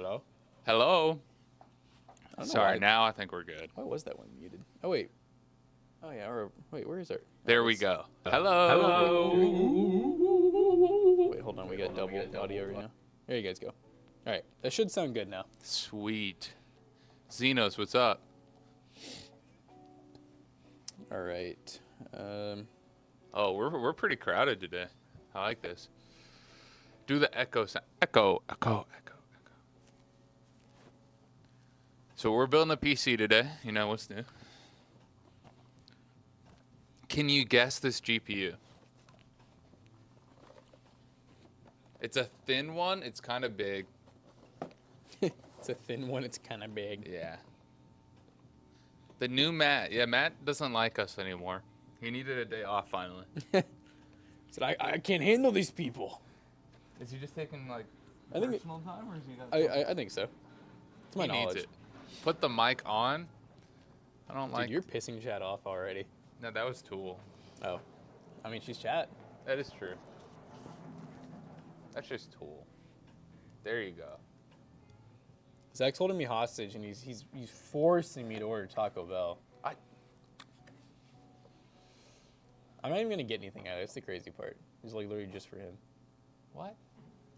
Hello? Hello? I don't know Sorry, why- now I think we're good. Why was that one muted? Oh, wait. Oh, yeah. Or, wait, where is it? There we go. Hello. Wait, hold on. We got double audio right now. There you guys go. All right. That should sound good now. Sweet. Xenos, what's up? All right. Oh, we're pretty crowded today. I like this. Do the echo sound. Echo, echo, echo, echo. So we're building a PC today. You know what's new. Can you guess this GPU? It's a thin one. It's kind of big. It's a thin one. It's kind of big. Yeah. The new Matt. Yeah, Matt doesn't like us anymore. He needed a day off finally. Said, I can't handle these people. Is he just taking like I think personal time, or is he? I think so. To my He knowledge. needs it. Put the mic on. I don't Dude, like. you're pissing chat off already. No, that was Tool. Oh. I mean, she's chat. That is true. That's just Tool. There you go. Zach's holding me hostage, and he's forcing me to order Taco Bell. I'm not even gonna get anything out of it. That's the crazy part. It's like literally just for him. What?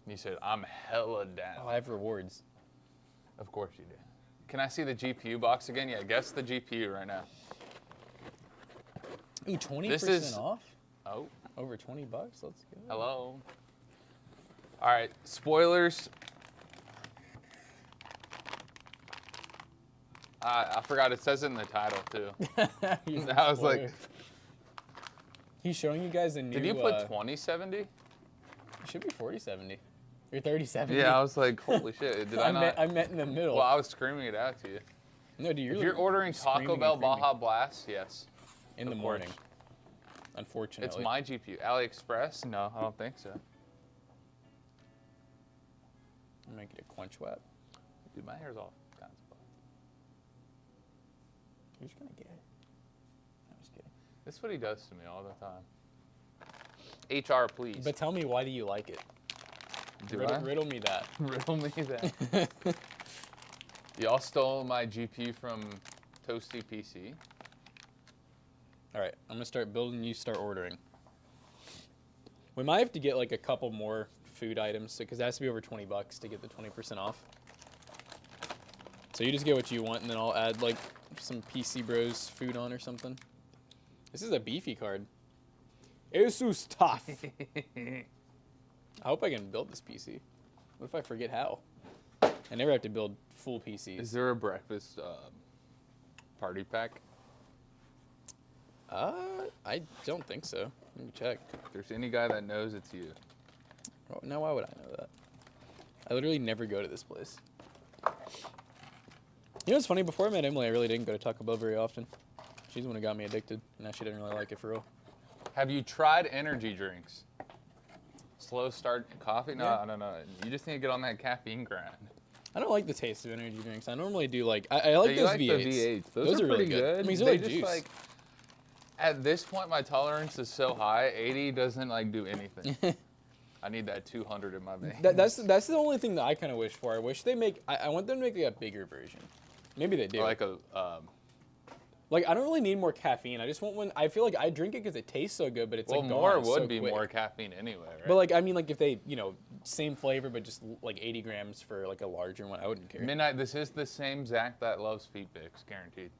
You said I'm hella down. Oh, I have rewards. Of course you do. Can I see the GPU box again? Yeah, guess the GPU right now. Ooh, 20% This is- off? Oh, Over 20 bucks? Let's go. hello. All right, spoilers. I forgot it says it in the title too. He's I was like, he's showing you guys a new. did you put 2070? It should be 4070. Or 3070. Yeah, I was like, holy shit, did I not? I met in the middle. Well, I was screaming it out to you. No, dude, If you're ordering Taco screaming Bell and screaming. Baja Blast, yes. in the of morning. course. Unfortunately. It's my GPU. AliExpress? No, I don't think so. I'm gonna get a quench wet. Dude, my hair's all kinds of fun. You're just gonna get it. I'm just kidding. This is what he does to me all the time. HR, please. But tell me, why do you like it? Do riddle, I? riddle me that. Riddle me that. Y'all stole my GPU from Toasty PC. All right, I'm gonna start building. You start ordering. We might have to get like a couple more food items because it has to be over 20 bucks to get the 20% off. So you just get what you want, and then I'll add like some PC Bros food on or something. This is a beefy card. Asus tough. I hope I can build this PC. What if I forget how? I never have to build full PCs. Is there a breakfast party pack? I don't think so. Let me check. If there's any guy that knows, it's you. Oh, now why would I know that? I literally never go to this place. You know what's funny? Before I met Emily, I really didn't go to Taco Bell very often. She's the one who got me addicted. Now she didn't really like it for real. Have you tried energy drinks? Slow start coffee? No, Yeah. I don't know. You just need to get on that caffeine grind. I don't like the taste of energy drinks. I normally do like I like Yeah, you those like V8s. the V8s. Those are pretty really good. I mean, they're they like just juice. like at this point my tolerance is so high, 80 doesn't like do anything. I need that 200 in my veins. That's the only thing that I kind of wish for. I wish they make. I want them to make like a bigger version. Maybe they do. Or like a Like I don't really need more caffeine. I just want one. I feel like I drink it because it tastes so good, but it's well, like more gone would so be quick. more caffeine anyway, right? But like I mean, like if they same flavor but just like 80 grams for like a larger one, I wouldn't care. Midnight. This is the same Zach that loves Feet Picks, guaranteed.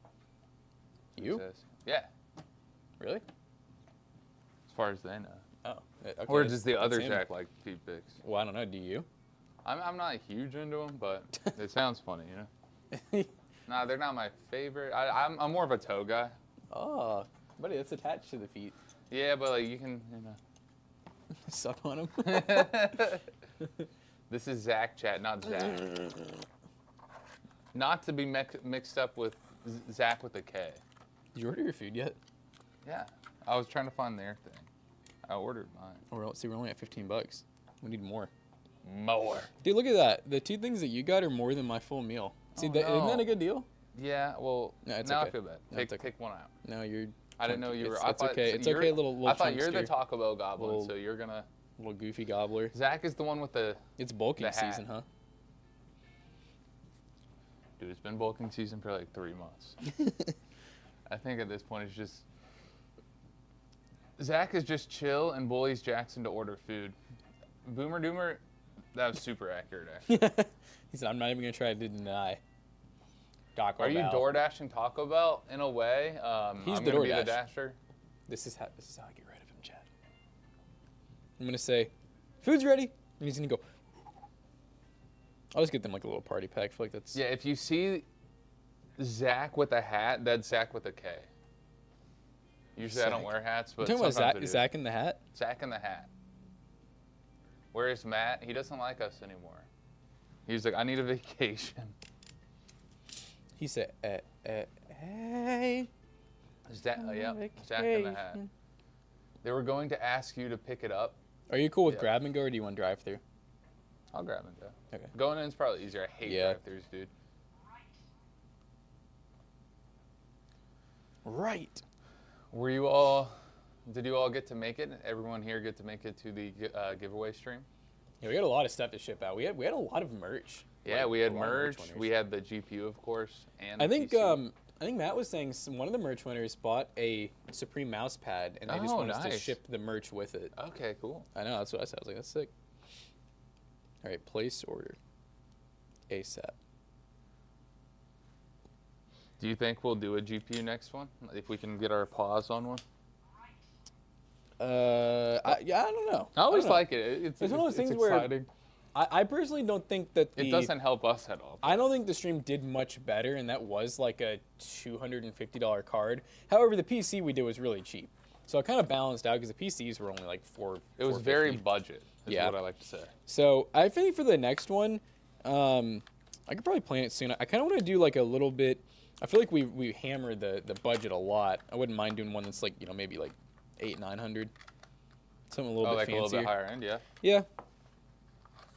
You? It says. Yeah, Really? as far as they know. Oh. Okay, Or does the that's other him. Zach like Feet Picks? Well, I don't know. Do you? I'm not huge into them, but it sounds funny, you know. Nah, they're not my favorite. I'm more of a toe guy. Oh, buddy, that's attached to the feet. Yeah, but like you can, Suck on them. This is Zach chat, not Zach. Not to be mixed up with Zach with a K. Did you order your food yet? Yeah, I was trying to find their thing. I ordered mine. We're only at 15 bucks. We need more. More. Dude, look at that. The 2 things that you got are more than my full meal. See, Oh, isn't that no. a good deal? Yeah, well, No, it's now okay. I feel bad. No, it's okay. Take one out. No, you're. I didn't know you were. It's okay. It's okay, little I thought you're the chunkster. Taco Bell goblin, Little- so you're gonna. Little goofy gobbler. Zach is the one with the. It's bulking The hat. season, huh? Dude, it's been bulking season for like 3 months. I think at this point it's just Zach is just chill and bullies Jackson to order food. Boomer Doomer, that was super accurate, actually. He said, I'm not even going to try to deny. Taco Are you Bell. DoorDashing Taco Bell in a way? He's I'm the gonna be the DoorDash. dasher. This is how I get rid of him, Chad. I'm going to say, food's ready. And he's going to go. I'll just get them like a little party pack. I feel like that's... Yeah, if you see Zach with a hat, that's Zach with a K. Usually I don't Zach. wear hats, You're but talking sometimes I about do. Zach in the hat? Zach in the hat. Whereas Matt, he doesn't like us anymore. He's like, I need a vacation. He said, hey. Zach, on Zach in the hat. vacation. They were going to ask you to pick it up. Are you cool with Yeah. grab and go, or do you want drive through? I'll grab and go. Okay. Going in is probably easier. I hate Yeah. drive-thrus, dude. Right. Were you all? Did you all get to make it? Everyone here get to make it to the giveaway stream? Yeah, we had a lot of stuff to ship out. We had a lot of merch. Yeah, Like, we had a lot of merch. winners. We had the GPU, of course, and I the think PC. I think Matt was saying one of the merch winners bought a Supreme mouse pad, and they just Oh, want us to nice. ship the merch with it. Okay, cool. I know, that's what I said. I was like, that's sick. All right, place order. ASAP. Do you think we'll do a GPU next one if we can get our paws on one? I don't know. I always don't know. like it. It's It's one of those it's things where exciting. I personally don't think that It doesn't help us at all. I don't think the stream did much better, and that was like a $250 card. However, the PC we did was really cheap, so it kind of balanced out because the PCs were only like It was very $450. budget, is Yeah. what I like to say. So I think for the next one, I could probably plan it soon. I kind of want to do like a little bit. I feel like we hammered the budget a lot. I wouldn't mind doing one that's like maybe like 800-900, something a little bit Like fancier. a little bit higher end, yeah. Yeah.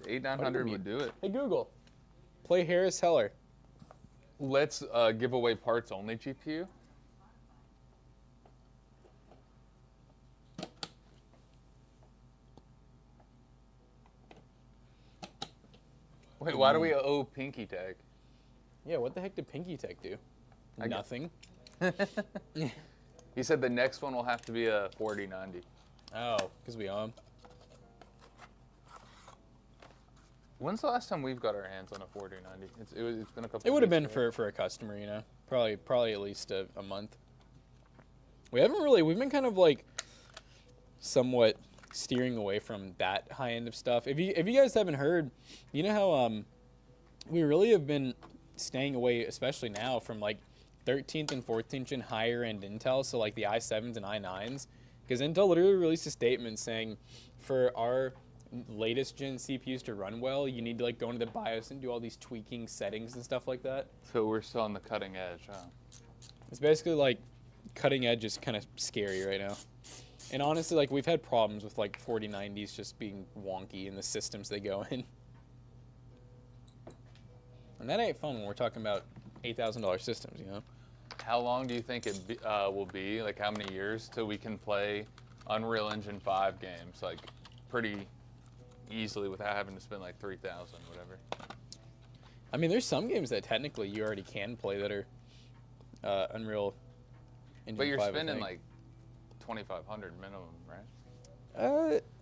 800-900 would do it. Hey Google, play Harris Heller. Let's give away parts only GPU. Wait, why do we owe Pinky Tag? Yeah, what the heck did Pinky Tech do? I gu- Nothing. He said the next one will have to be a 4090. Oh, because we owe him. When's the last time we've got our hands on a 4090? It's been a couple. It would have weeks, been right? for a customer, probably at least a month. We've been kind of like somewhat steering away from that high end of stuff. If you guys haven't heard, you know how we really have been staying away, especially now, from like 13th and 14th gen higher end Intel, so like the i7s and i9s, because Intel literally released a statement saying for our latest gen CPUs to run well, you need to like go into the BIOS and do all these tweaking settings and stuff like that. So we're still on the cutting edge, huh? It's basically like cutting edge is kind of scary right now. And honestly, like we've had problems with like 4090s just being wonky in the systems they go in. And that ain't fun when we're talking about $8,000 systems, How long do you think it will be? Like how many years till we can play Unreal Engine 5 games like pretty easily without having to spend like 3,000, whatever? I mean, there's some games that technically you already can play that are Unreal Engine 5. But you're I spending think. like 2,500 minimum, right?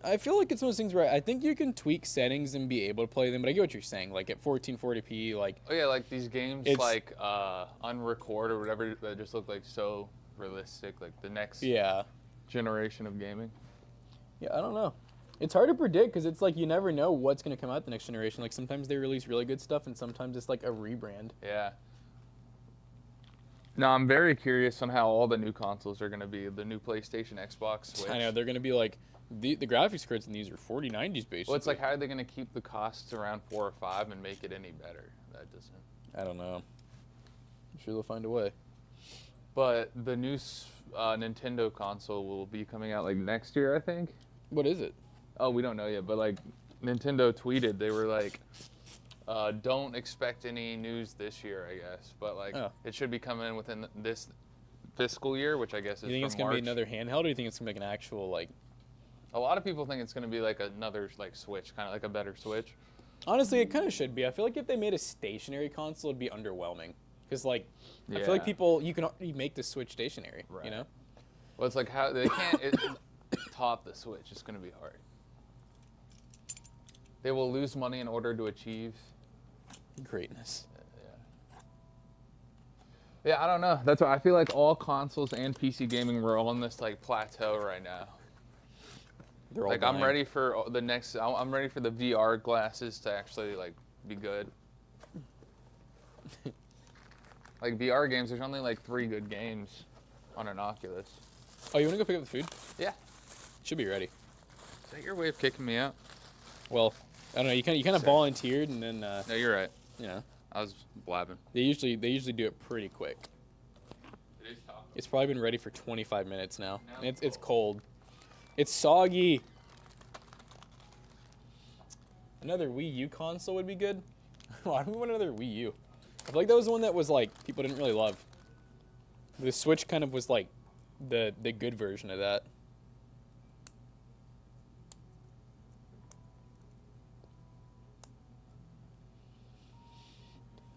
I feel like it's one of those things where I think you can tweak settings and be able to play them, but I get what you're saying. Like at 1440p, like Oh yeah, like these games It's- like Unrecord or whatever that just look like so realistic, like the next yeah, generation of gaming. I don't know. It's hard to predict because it's like you never know what's going to come out the next generation. Like sometimes they release really good stuff, and sometimes it's like a rebrand. Yeah. No, I'm very curious on how all the new consoles are going to be. The new PlayStation, Xbox, Switch. I know they're going to be like the graphics cards in these are 4090s basically. Well, it's like how are they going to keep the costs around 4 or 5 and make it any better? That doesn't. I don't know. I'm sure they'll find a way. But the new Nintendo console will be coming out like next year, I think. What is it? Oh, we don't know yet, but like Nintendo tweeted, they were like, don't expect any news this year, I guess. But like, Oh. it should be coming in within this fiscal year, which I guess is You think from it's going to March. be another handheld, or do you think it's going to be like an actual like? A lot of people think it's going to be like another like Switch, kind of like a better Switch. Honestly, it kind of should be. I feel like if they made a stationary console, it'd be underwhelming. Because, like, I feel like people, you make the Switch stationary, you know? Well, it's like how they can't top the Switch. It's going to be hard. They will lose money in order to achieve greatness. Yeah, I don't know. That's why I feel like all consoles and PC gaming were on this like plateau right now. They're all like dying. I'm ready for the next. I'm ready for the VR glasses to actually like be good. Like VR games, there's only like 3 good games on an Oculus. Oh, you want to go pick up the food? Yeah. Should be ready. Is that your way of kicking me out? Well, I don't know. You kind of volunteered, and then. No, you're right. You know. I was blabbing. They usually do it pretty quick. It's probably been ready for 25 minutes now. And it's cold. It's soggy. Another Wii U console would be good. Why do we want another Wii U? I feel like that was the one that was like people didn't really love. The Switch kind of was like the good version of that.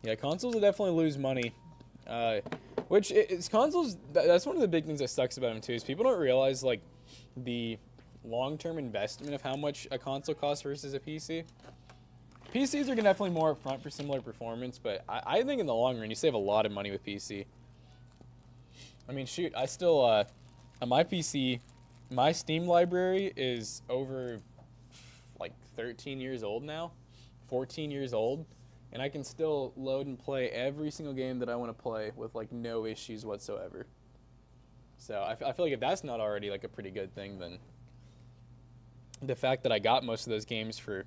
Yeah, consoles will definitely lose money. Which is consoles. That's one of the big things that sucks about them too. Is people don't realize like the long-term investment of how much a console costs versus a PC. PCs are definitely more upfront for similar performance, but I think in the long run you save a lot of money with PC. I mean, shoot, I still on my PC, my Steam library is over like 13 years old now, 14 years old. And I can still load and play every single game that I want to play with like no issues whatsoever. So I feel like if that's not already like a pretty good thing, then the fact that I got most of those games for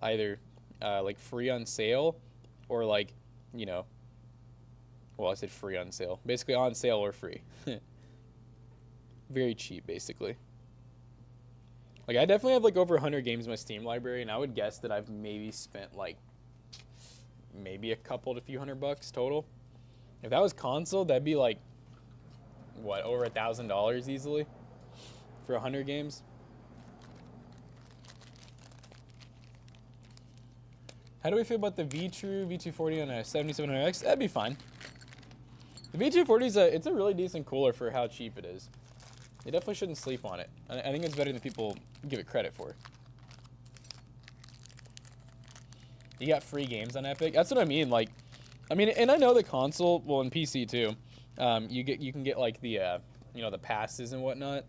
either like free on sale or like, you know, well, I said free on sale, basically on sale or free. Very cheap, basically. Like I definitely have like over 100 games in my Steam library, and I would guess that I've maybe spent like maybe a couple to few $100 total. If that was console, that'd be like what, over $1,000 easily for 100 games. How do we feel about the V-True V240 on a 7700X? That'd be fine. The V240 it's a really decent cooler for how cheap it is. You definitely shouldn't sleep on it. I think it's better than people give it credit for. You got free games on Epic. That's what I mean. Like, I mean, and I know the console, well, in PC too. You can get like the you know, the passes and whatnot.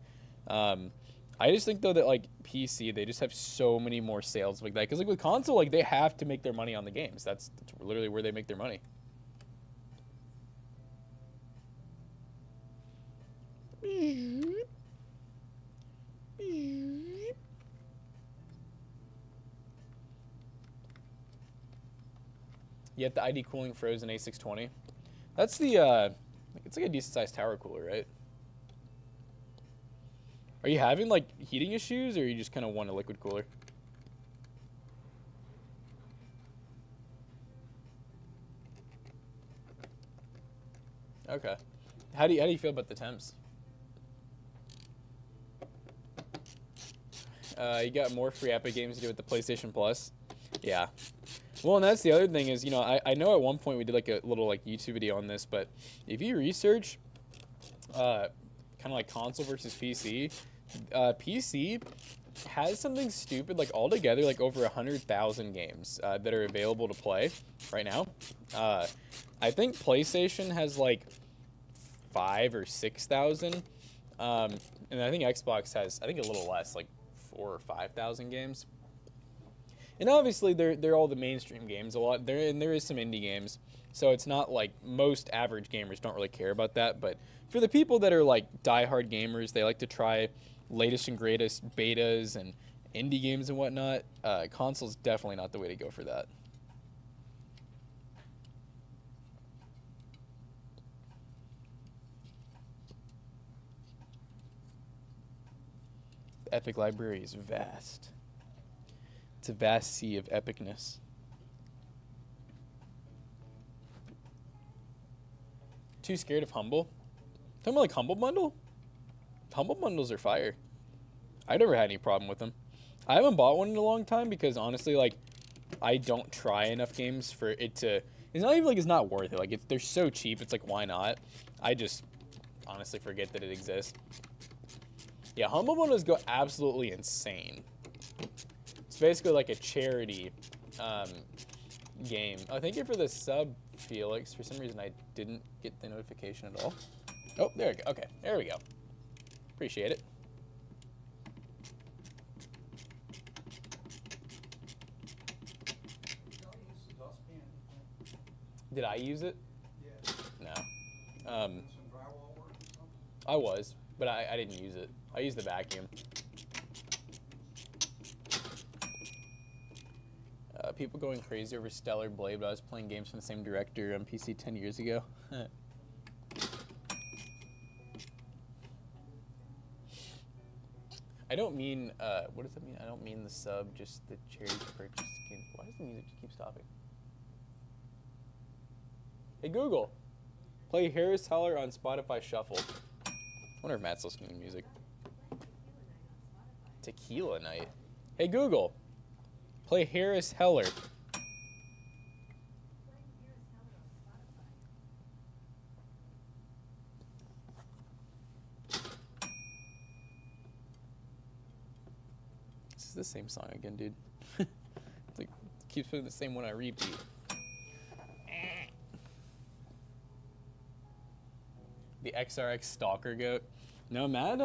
I just think though that like PC, they just have so many more sales like that. Because like with console, like they have to make their money on the games. That's literally where they make their money. You get the ID cooling Frozen A620. That's the, it's like a decent sized tower cooler, right? Are you having like heating issues, or you just kind of want a liquid cooler? Okay. How do you feel about the temps? You got more free Epic games to do with the PlayStation Plus. Yeah. Well, and that's the other thing is, you know, I know at one point we did like a little like YouTube video on this, but if you research kind of like console versus PC, PC has something stupid like altogether like over 100,000 games that are available to play right now. I think PlayStation has like 5,000 or 6,000, and I think Xbox has, I think, a little less, like 4,000 or 5,000 games. And obviously, they're all the mainstream games a lot. There is some indie games, so it's not like most average gamers don't really care about that. But for the people that are like diehard gamers, they like to try latest and greatest betas and indie games and whatnot. Console's definitely not the way to go for that. The Epic library is vast. It's a vast sea of epicness. Too scared of Humble? Talking about like Humble Bundle? Humble Bundles are fire. I never had any problem with them. I haven't bought one in a long time because honestly, like, I don't try enough games for it to. It's not even like it's not worth it. Like they're so cheap. It's like why not? I just honestly forget that it exists. Yeah, Humble Bundles go absolutely insane. It's basically like a charity game. Oh, thank you for the sub, Felix. For some reason, I didn't get the notification at all. Oh, there we go. Okay, there we go. Appreciate it. Did I use it? Yeah. No. I was, but I didn't use it. I used the vacuum. People going crazy over Stellar Blade, but I was playing games from the same director on PC 10 years ago. I don't mean, what does that mean? I don't mean the sub, just the charity purchase skin. Why does the music just keep stopping? Hey Google, play Harris Heller on Spotify Shuffle. I wonder if Matt's listening to music. Tequila Night. Hey Google, play Harris Heller. This is the same song again, dude. It's like, it keeps putting the same one on repeat. The XRX Stalker Goat. No, Matt,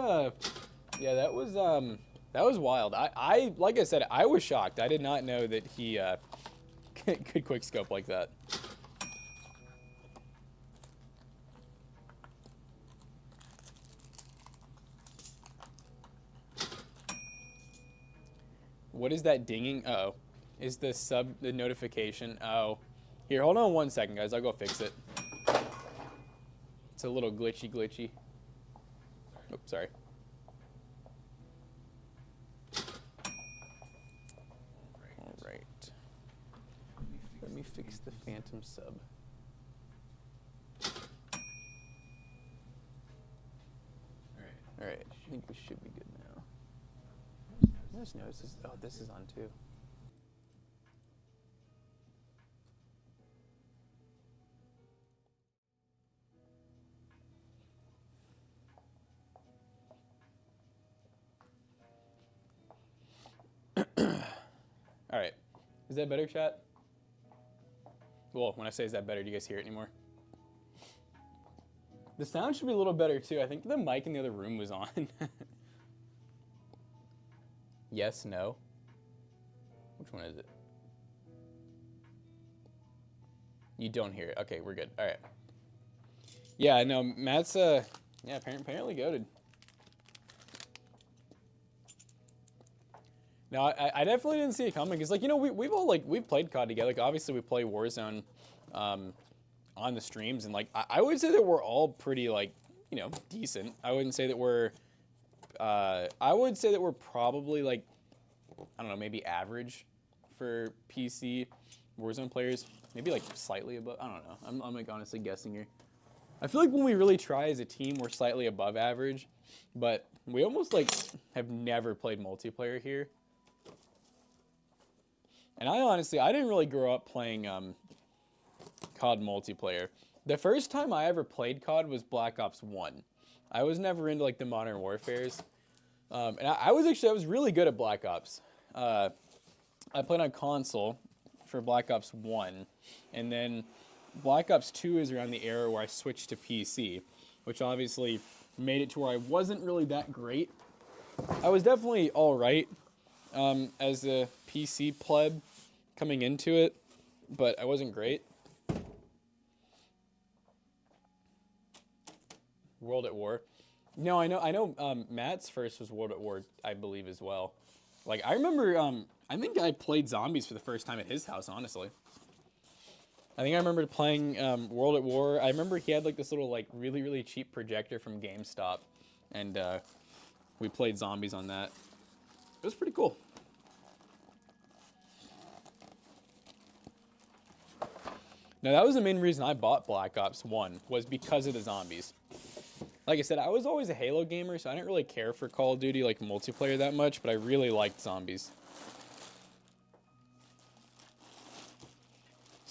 yeah, that was wild. I like I said, I was shocked. I did not know that he could quick scope like that. What is that dinging? Uh-oh. Is the sub the notification? Oh. Here, hold on 1 second, guys. I'll go fix it. It's a little glitchy. Oh, sorry. All right. Let me fix the phantom sub. All right. I think we should be good now. I just noticed this. Oh, this is on too. All right. Is that better, chat? Well, when I say is that better, do you guys hear it anymore? The sound should be a little better too. I think the mic in the other room was on. Yes, no. Which one is it? You don't hear it. Okay, we're good. All right. Yeah, no, Matt's yeah, apparently goated. No, I definitely didn't see it coming because, like, you know, we've all we've played COD together. Like, obviously we play Warzone on the streams, and like I would say that we're all pretty, like, you know, decent. I wouldn't say that we're I would say that we're probably, like, I don't know, maybe average for PC Warzone players. Maybe like slightly above. I don't know. I'm like honestly guessing here. I feel like when we really try as a team, we're slightly above average, but we almost like have never played multiplayer here. And I didn't really grow up playing COD multiplayer. The first time I ever played COD was Black Ops 1. I was never into like the Modern Warfares. And I was really good at Black Ops. I played on console for Black Ops 1. And then Black Ops 2 is around the era where I switched to PC, which obviously made it to where I wasn't really that great. I was definitely all right as a PC pleb coming into it, but I wasn't great. World at War. No, I know. Matt's first was World at War, I believe, as well. Like, I remember. I think I played Zombies for the first time at his house. Honestly, I think I remember playing World at War. I remember he had like this little like really cheap projector from GameStop, and we played Zombies on that. It was pretty cool. Now, that was the main reason I bought Black Ops 1, was because of the zombies. Like I said, I was always a Halo gamer, so I didn't really care for Call of Duty, like, multiplayer that much, but I really liked zombies.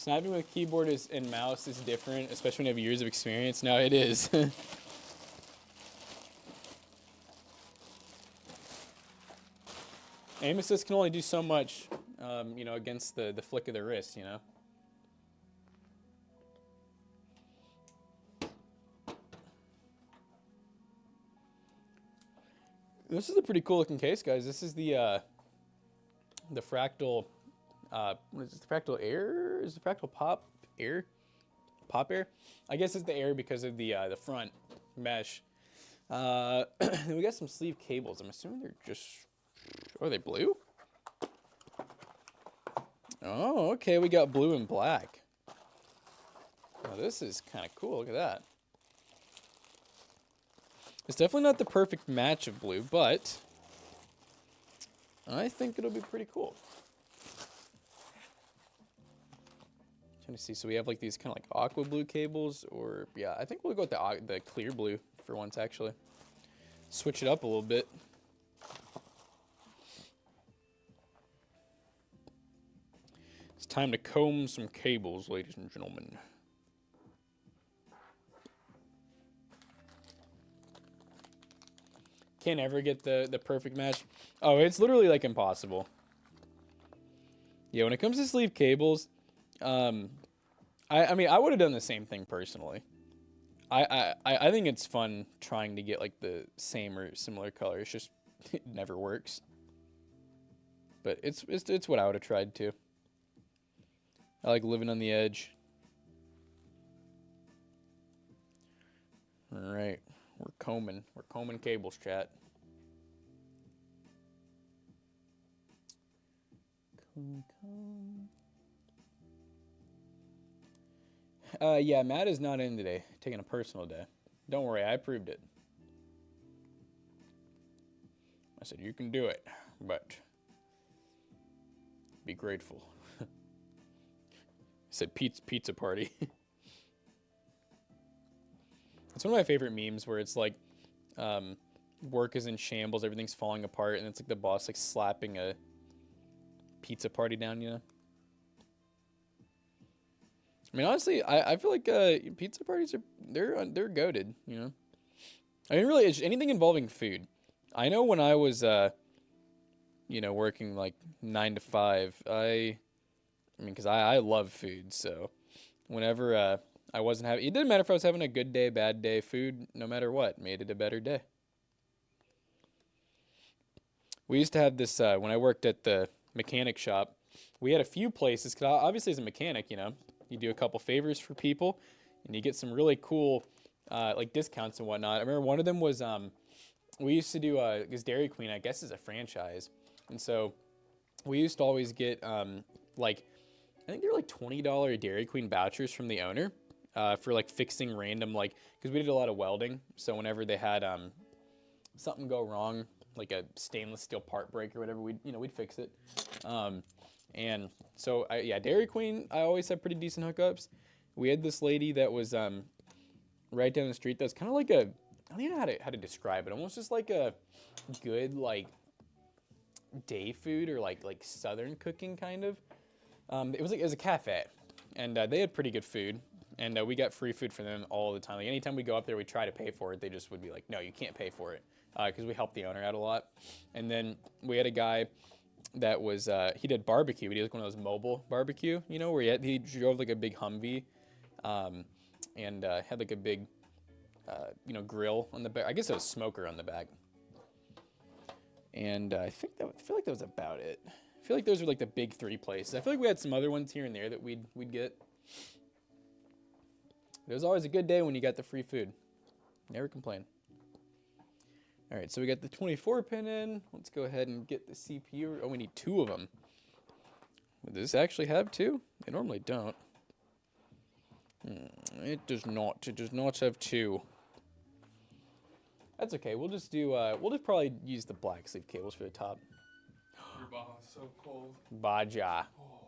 Sniping with keyboard and mouse is different, especially when you have years of experience. No, it is. Aim assist can only do so much, you know, against the flick of the wrist, you know. This is a pretty cool looking case, guys. This is the fractal, what is this, the fractal air? Is the fractal pop air? Pop air? I guess it's the air because of the front mesh. Then we got some sleeve cables. I'm assuming they're just, oh, are they blue? Oh, okay, we got blue and black. Oh, this is kind of cool, look at that. It's definitely not the perfect match of blue, but I think it'll be pretty cool. Trying to see, so we have like these kind of like aqua blue cables, or yeah, I think we'll go with the clear blue for once actually. Switch it up a little bit. It's time to comb some cables, ladies and gentlemen. Can't ever get the perfect match. Oh, it's literally like impossible. Yeah, when it comes to sleeve cables, I mean, I would have done the same thing personally. I think it's fun trying to get like the same or similar color. It's just it never works. But it's what I would have tried to. I like living on the edge. All right. We're combing cables, chat. Comb. Yeah, Matt is not in today. Taking a personal day. Don't worry, I approved it. I said, you can do it, but be grateful. I said, pizza party. It's one of my favorite memes where it's like, work is in shambles, everything's falling apart, and it's like the boss like slapping a pizza party down, you know? I mean, honestly, I feel like pizza parties they're goated, you know? I mean, really, it's anything involving food. I know when I was, you know, working like 9 to 5, I mean, because I love food, so whenever I wasn't having, it didn't matter if I was having a good day, bad day, food, no matter what, made it a better day. We used to have this, when I worked at the mechanic shop, we had a few places, because obviously as a mechanic, you know, you do a couple favors for people, and you get some really cool, like discounts and whatnot. I remember one of them was, we used to do, this Dairy Queen, I guess is a franchise, and so we used to always get, like, I think they were like $20 Dairy Queen vouchers from the owner. For like fixing random, like, because we did a lot of welding, so whenever they had something go wrong, like a stainless steel part break or whatever, we'd fix it. And so yeah, Dairy Queen, I always had pretty decent hookups. We had this lady that was right down the street that's kind of like a, I don't even know how to describe it, almost just like a good like day food or like southern cooking kind of. It was a cafe, and they had pretty good food. And we got free food from them all the time. Like anytime we go up there, we try to pay for it. They just would be like, no, you can't pay for it. Because we helped the owner out a lot. And then we had a guy that was, he did barbecue. He did like one of those mobile barbecue, you know, where he drove like a big Humvee. And had like a big, you know, grill on the back. I guess it was a smoker on the back. And I feel like that was about it. I feel like those were like the big 3 places. I feel like we had some other ones here and there that we'd get. It was always a good day when you got the free food. Never complain. All right, so we got the 24 pin in. Let's go ahead and get the CPU. Oh, we need 2 of them. Does this actually have 2? They normally don't. It does not. It does not have 2. That's okay. We'll just do. We'll just probably use the black sleeve cables for the top. Your ball is so cold. Baja. Oh.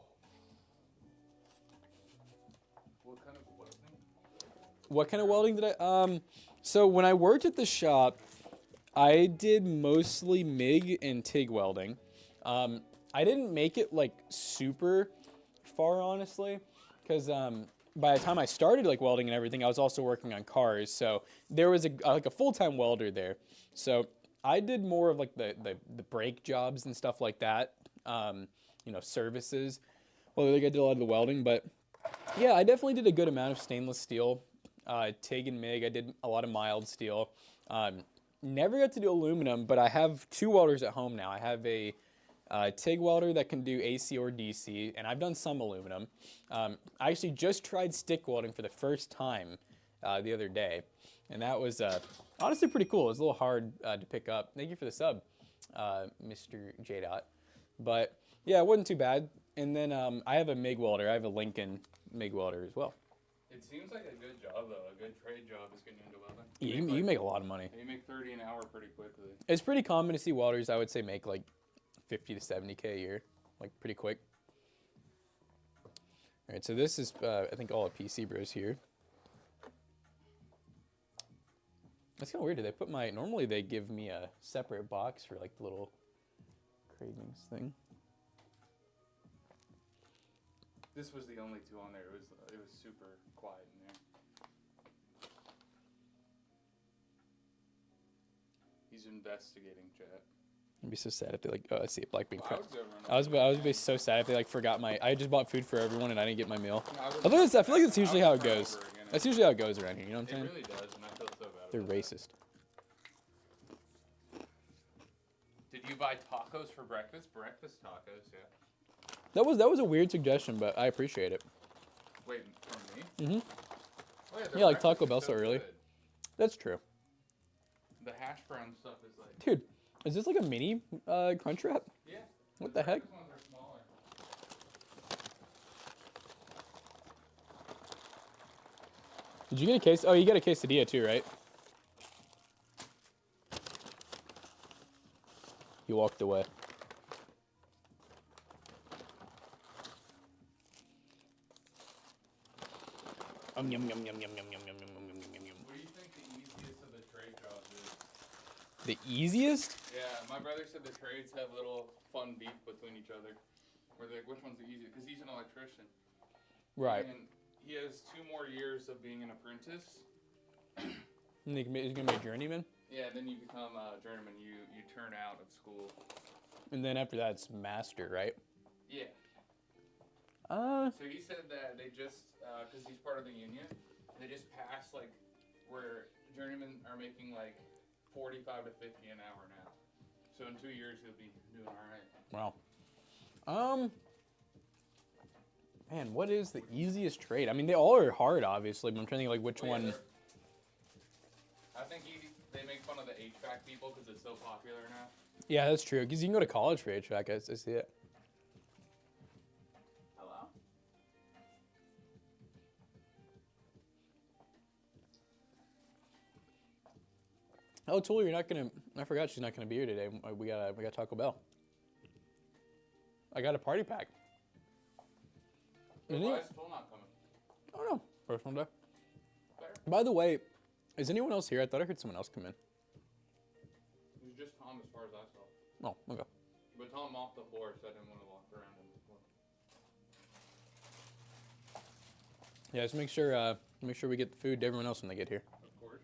What kind of welding did I, so when I worked at the shop, I did mostly MIG and TIG welding. I didn't make it like super far, honestly. because by the time I started like welding and everything, I was also working on cars. So there was like a full-time welder there. So I did more of like the brake jobs and stuff like that. You know, services. Well, like I did a lot of the welding, but yeah, I definitely did a good amount of stainless steel, TIG and MIG. I did a lot of mild steel. Never got to do aluminum, but I have 2 welders at home now. I have a TIG welder that can do AC or DC, and I've done some aluminum. I actually just tried stick welding for the first time the other day, and that was honestly pretty cool. It was a little hard to pick up. Thank you for the sub, Mr. J. Dot. But yeah, it wasn't too bad. And then I have a MIG welder. I have a Lincoln MIG welder as well. It seems like a good job though. A good trade job is getting into welding. Yeah, you make a lot of money. You make 30 an hour pretty quickly. It's pretty common to see welders, I would say, make like 50 to 70K a year, like pretty quick. All right, so this is, I think, all of PC Bros here. That's kind of weird. Do they put my, normally they give me a separate box for like the little cravings thing. This was the only 2 on there. It was super quiet in there. He's investigating, chat. I'd be so sad if they like, oh, I see a black bean Well, cup. I would be so sad if they like forgot my, I just bought food for everyone and I didn't get my meal. I feel like that's usually how it goes. That's usually how it goes around here, you know what I'm saying? It really does, and I feel so bad. They're racist. Did you buy tacos for breakfast? Breakfast tacos, yeah. That was a weird suggestion, but I appreciate it. Wait, from me? Mm-hmm. Oh, Yeah, like Taco breakfast Bell is so early. good. That's true. The hash brown stuff is like... Dude, is this like a mini crunch wrap? Yeah. What the heck? These ones are smaller. Did you get a case? Oh, you got a quesadilla too, right? You walked away. Yum yum yum yum yum yum yum yum yum yum yum yum yum. What do you think the easiest of the trade jobs is? The easiest? Yeah, my brother said the trades have little fun beef between each other. Where they're like, which one's the easiest? Because he's an electrician. Right. And he has 2 more years of being an apprentice. And he's gonna be a journeyman? Yeah, then you become a journeyman. You turn out of school. And then after that it's master, right? Yeah. So he said that they just, because he's part of the union, they just passed like where journeymen are making like 45 to 50 an hour now. So in 2 years he'll be doing all right. Wow. Man, what is the easiest trade? I mean, they all are hard, obviously, but I'm trying to think like which one. I think they make fun of the HVAC people because it's so popular now. Yeah, that's true. Because you can go to college for HVAC. I see it. Hello? Oh, Tula, you're not gonna. I forgot she's not gonna be here today. We got Taco Bell. I got a party pack. Why is Tool not coming? I don't know. Personal day. Fair. By the way, is anyone else here? I thought I heard someone else come in. It was just Tom as far as I saw. Oh, okay. But Tom mopped the floor, so I didn't want to walk around in the floor. Yeah, just make sure we get the food to everyone else when they get here. Of course.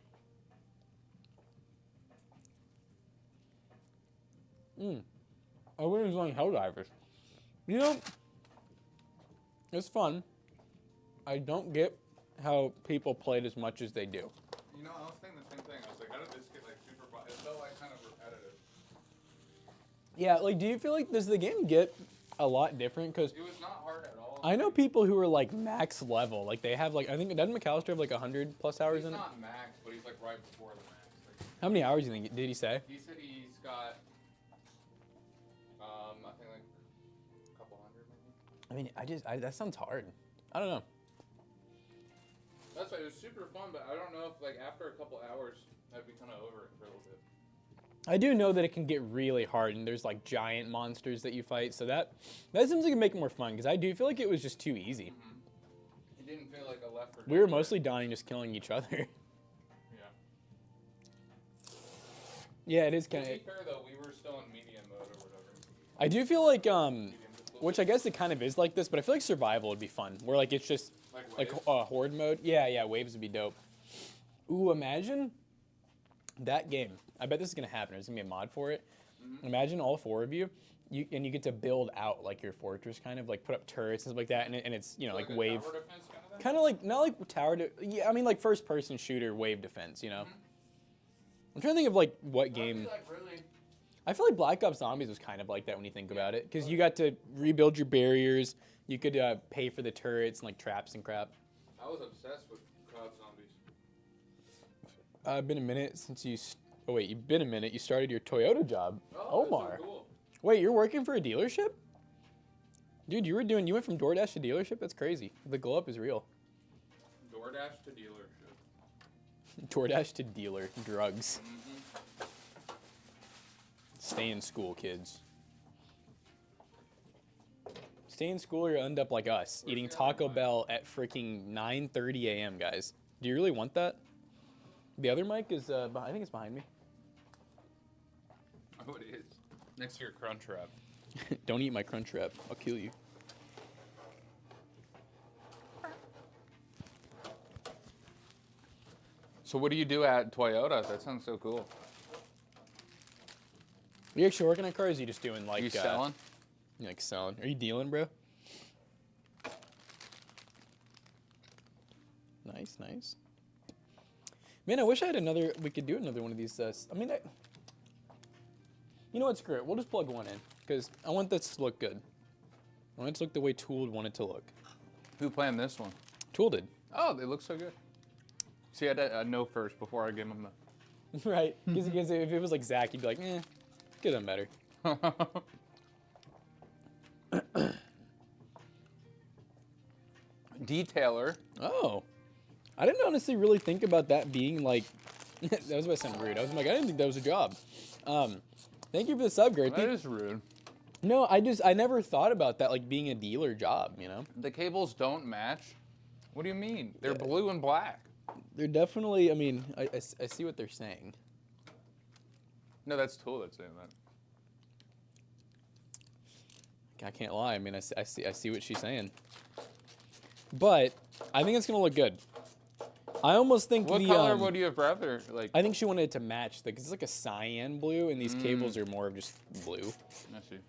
I went enjoying Helldivers. You know, it's fun. I don't get how people played as much as they do. You know, I was thinking the same thing. I was like, how did this get like super fun? It felt like kind of repetitive. Yeah, like, do you feel like does the game get a lot different? Because It was not hard at all. I know people who are like max level. Like they have like I think doesn't McAllister have like 100+ hours He's in it? not max, but he's like right before the max. Like, How many hours do you think did he say? he said he's got, I think like a couple hundred maybe. I mean, that sounds hard. I don't know. That's why it was super fun, but I don't know if like after a couple hours I'd be kind of over it for a little bit. I do know that it can get really hard, and there's like giant monsters that you fight. So that seems like it make it more fun because I do feel like it was just too easy. It didn't feel like a Left 4 Dead. We were mostly dying just killing each other. Yeah. Yeah, it is To kind be of. fair though, we were still in medium mode or whatever. I do feel like Medium difficulty. which I guess it kind of is like this, but I feel like survival would be fun. Where like it's just like horde mode. Yeah, waves would be dope. Ooh, imagine that game. I bet this is gonna happen. There's gonna be a mod for it. Imagine all 4 of you. You get to build out like your fortress, kind of like put up turrets and stuff like that, and it's like wave, kind of like not like tower. Yeah, I mean like first person shooter wave defense. You know. I'm trying to think of like what game. I feel like Black Ops Zombies was kind of like that when you think about it, because you got to rebuild your barriers. You could pay for the turrets and like traps and crap. I was obsessed with COD Zombies. Been a minute since you. Oh wait, you've been a minute. You started your Toyota job, Omar. So cool. Wait, you're working for a dealership? Dude, you went from DoorDash to dealership? That's crazy. The glow up is real. DoorDash to dealership. DoorDash to dealer. Drugs. Stay in school, kids. Stay in school or you end up like us, eating Taco Bell at freaking 9:30 a.m., guys. Do you really want that? The other mic is, I think it's behind me. Oh, it is. Next to your crunch wrap. Don't eat my crunch wrap. I'll kill you. So what do you do at Toyota? That sounds so cool. Are you actually working on cars? Or are you just doing like... You selling? You like selling. Are you dealing, bro? Nice, nice. Man, I wish I had we could do another one of these. You know what, screw it. We'll just plug one in, because I want this to look good. I want it to look the way Tool would want it to look. Who planned this one? Tool did. Oh, they look so good. See, I had to know first before I gave them the... Right, because if it was like Zach, you'd be like, eh, could have done better. Detailer. Oh. I didn't honestly really think about that being like... that was about to sound rude. I was like, I didn't think that was a job. Thank you for the sub, Gerthy. That is rude. No, I never thought about that, like being a dealer job, you know? The cables don't match? What do you mean? They're blue and black. They're definitely, I mean, I see what they're saying. No, that's Tool that's saying that. I can't lie. I mean, I see what she's saying. But I think it's going to look good. I almost think what color would you have rather? Like, I think she wanted it to match, because it's like a cyan blue, and these cables are more of just blue. I see.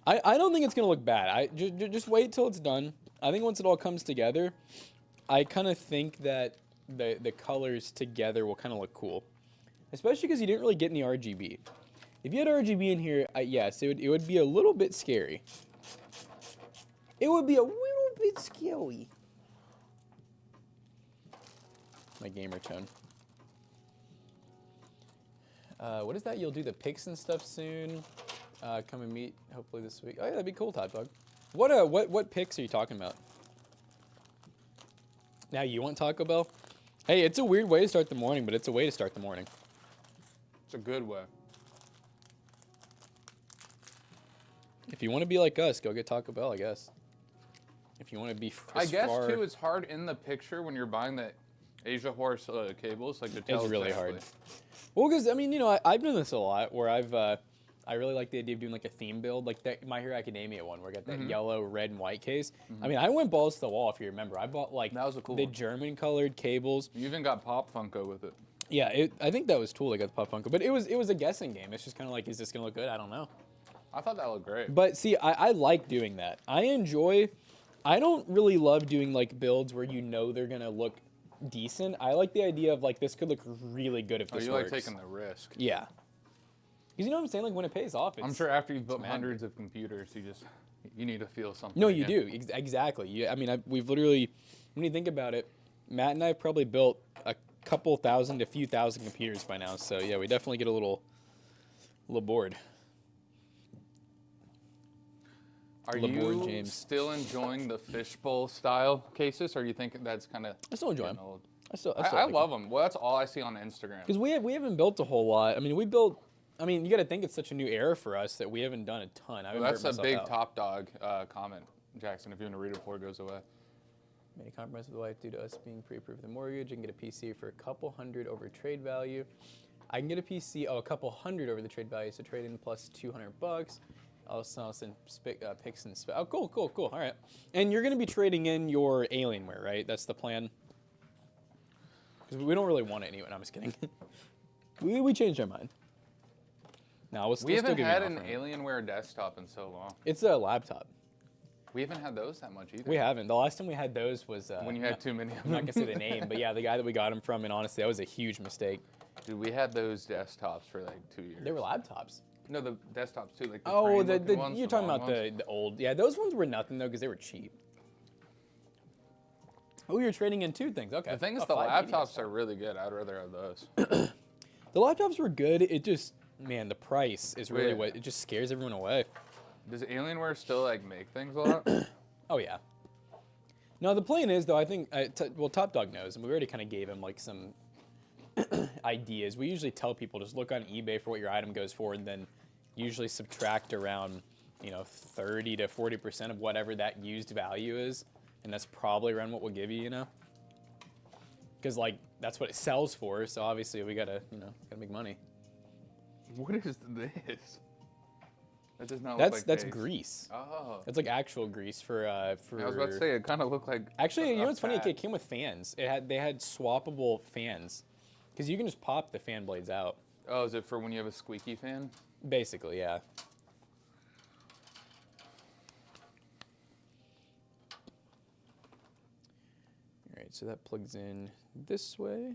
I don't think it's going to look bad. Just wait till it's done. I think once it all comes together, I kind of think that the colors together will kind of look cool. Especially because you didn't really get any RGB. If you had RGB in here, yes, it would be a little bit scary. It would be a little bit scary. My gamer tone. What is that? You'll do the pics and stuff soon. Come and meet hopefully this week. Oh yeah, that'd be cool, Todd Dog. What pics are you talking about? Now you want Taco Bell? Hey, it's a weird way to start the morning, but it's a way to start the morning. It's a good way. If you want to be like us, go get Taco Bell, I guess. If you want to be I guess, too, it's hard in the picture when you're buying the Asia Horse cables, like to tell it's really exactly. hard. Well, because, I mean, you know, I've done this a lot, where I really like the idea of doing like a theme build, like that My Hero Academia one, where I got that yellow, red, and white case. I mean, I went balls to the wall, if you remember. I bought like that was a cool the one. German colored cables. You even got Pop Funko with it. Yeah, I think that was Tool that got the Pop Funko, but it was a guessing game. It's just kind of like, is this gonna look good? I don't know. I thought that looked great. But see, I like doing that. I don't really love doing like builds where you know they're gonna look decent. I like the idea of like, this could look really good if this works. You like taking the risk. Yeah. Because you know what I'm saying? Like when it pays off, I'm sure after you've built hundreds of computers, you need to feel something. No, you do. Exactly. I mean, we've literally, when you think about it, Matt and I have probably built a couple thousand to few thousand computers by now. So yeah, we definitely get a little bored. Are you still enjoying the fishbowl style cases, or do you think that's kind of? I still enjoy them. Old? I love them. Well, that's all I see on Instagram. Because we haven't built a whole lot. I mean, you got to think it's such a new era for us that we haven't done a ton. That's a big Top Dog comment, Jackson. If you want to read it before it goes away. Made a compromise with the wife due to us being pre-approved for the mortgage. I can get a PC for a couple hundred over trade value. I can get a PC, a couple hundred over the trade value, so trade in plus $200. I'll send pics and oh, cool. All right. And you're gonna be trading in your Alienware, right? That's the plan. Because we don't really want it anyway. No, I'm just kidding. we changed our mind. No, we haven't had an Alienware desktop in so long. It's a laptop. We haven't had those that much either. We haven't. The last time we had those was when you had too many. I'm not gonna say the name, but yeah, the guy that we got them from, and honestly, that was a huge mistake. Dude, we had those desktops for like 2 years. They were laptops. No, the desktops too, like the oh, ones, you're talking about the old. Yeah, those ones were nothing though, because they were cheap. Oh, you're trading in 2 things. Okay. The thing is, the laptops are really good. I'd rather have those. The laptops were good. It just, man, the price is really what it just scares everyone away. Does Alienware still like make things a lot? Oh yeah. No, the plan is though. I think well, Top Dog knows, and we already kind of gave him like some ideas. We usually tell people just look on eBay for what your item goes for, and then usually subtract around 30 to 40% of whatever that used value is, and that's probably around what we'll give you, because like that's what it sells for. So obviously we gotta make money. What is this? That does not look like that's base. Grease. Oh. That's like actual grease for. I was about to say it kind of looked like. Actually, you know what's funny? It came with fans. They had swappable fans, because you can just pop the fan blades out. Oh, is it for when you have a squeaky fan? Basically, yeah. All right, so that plugs in this way.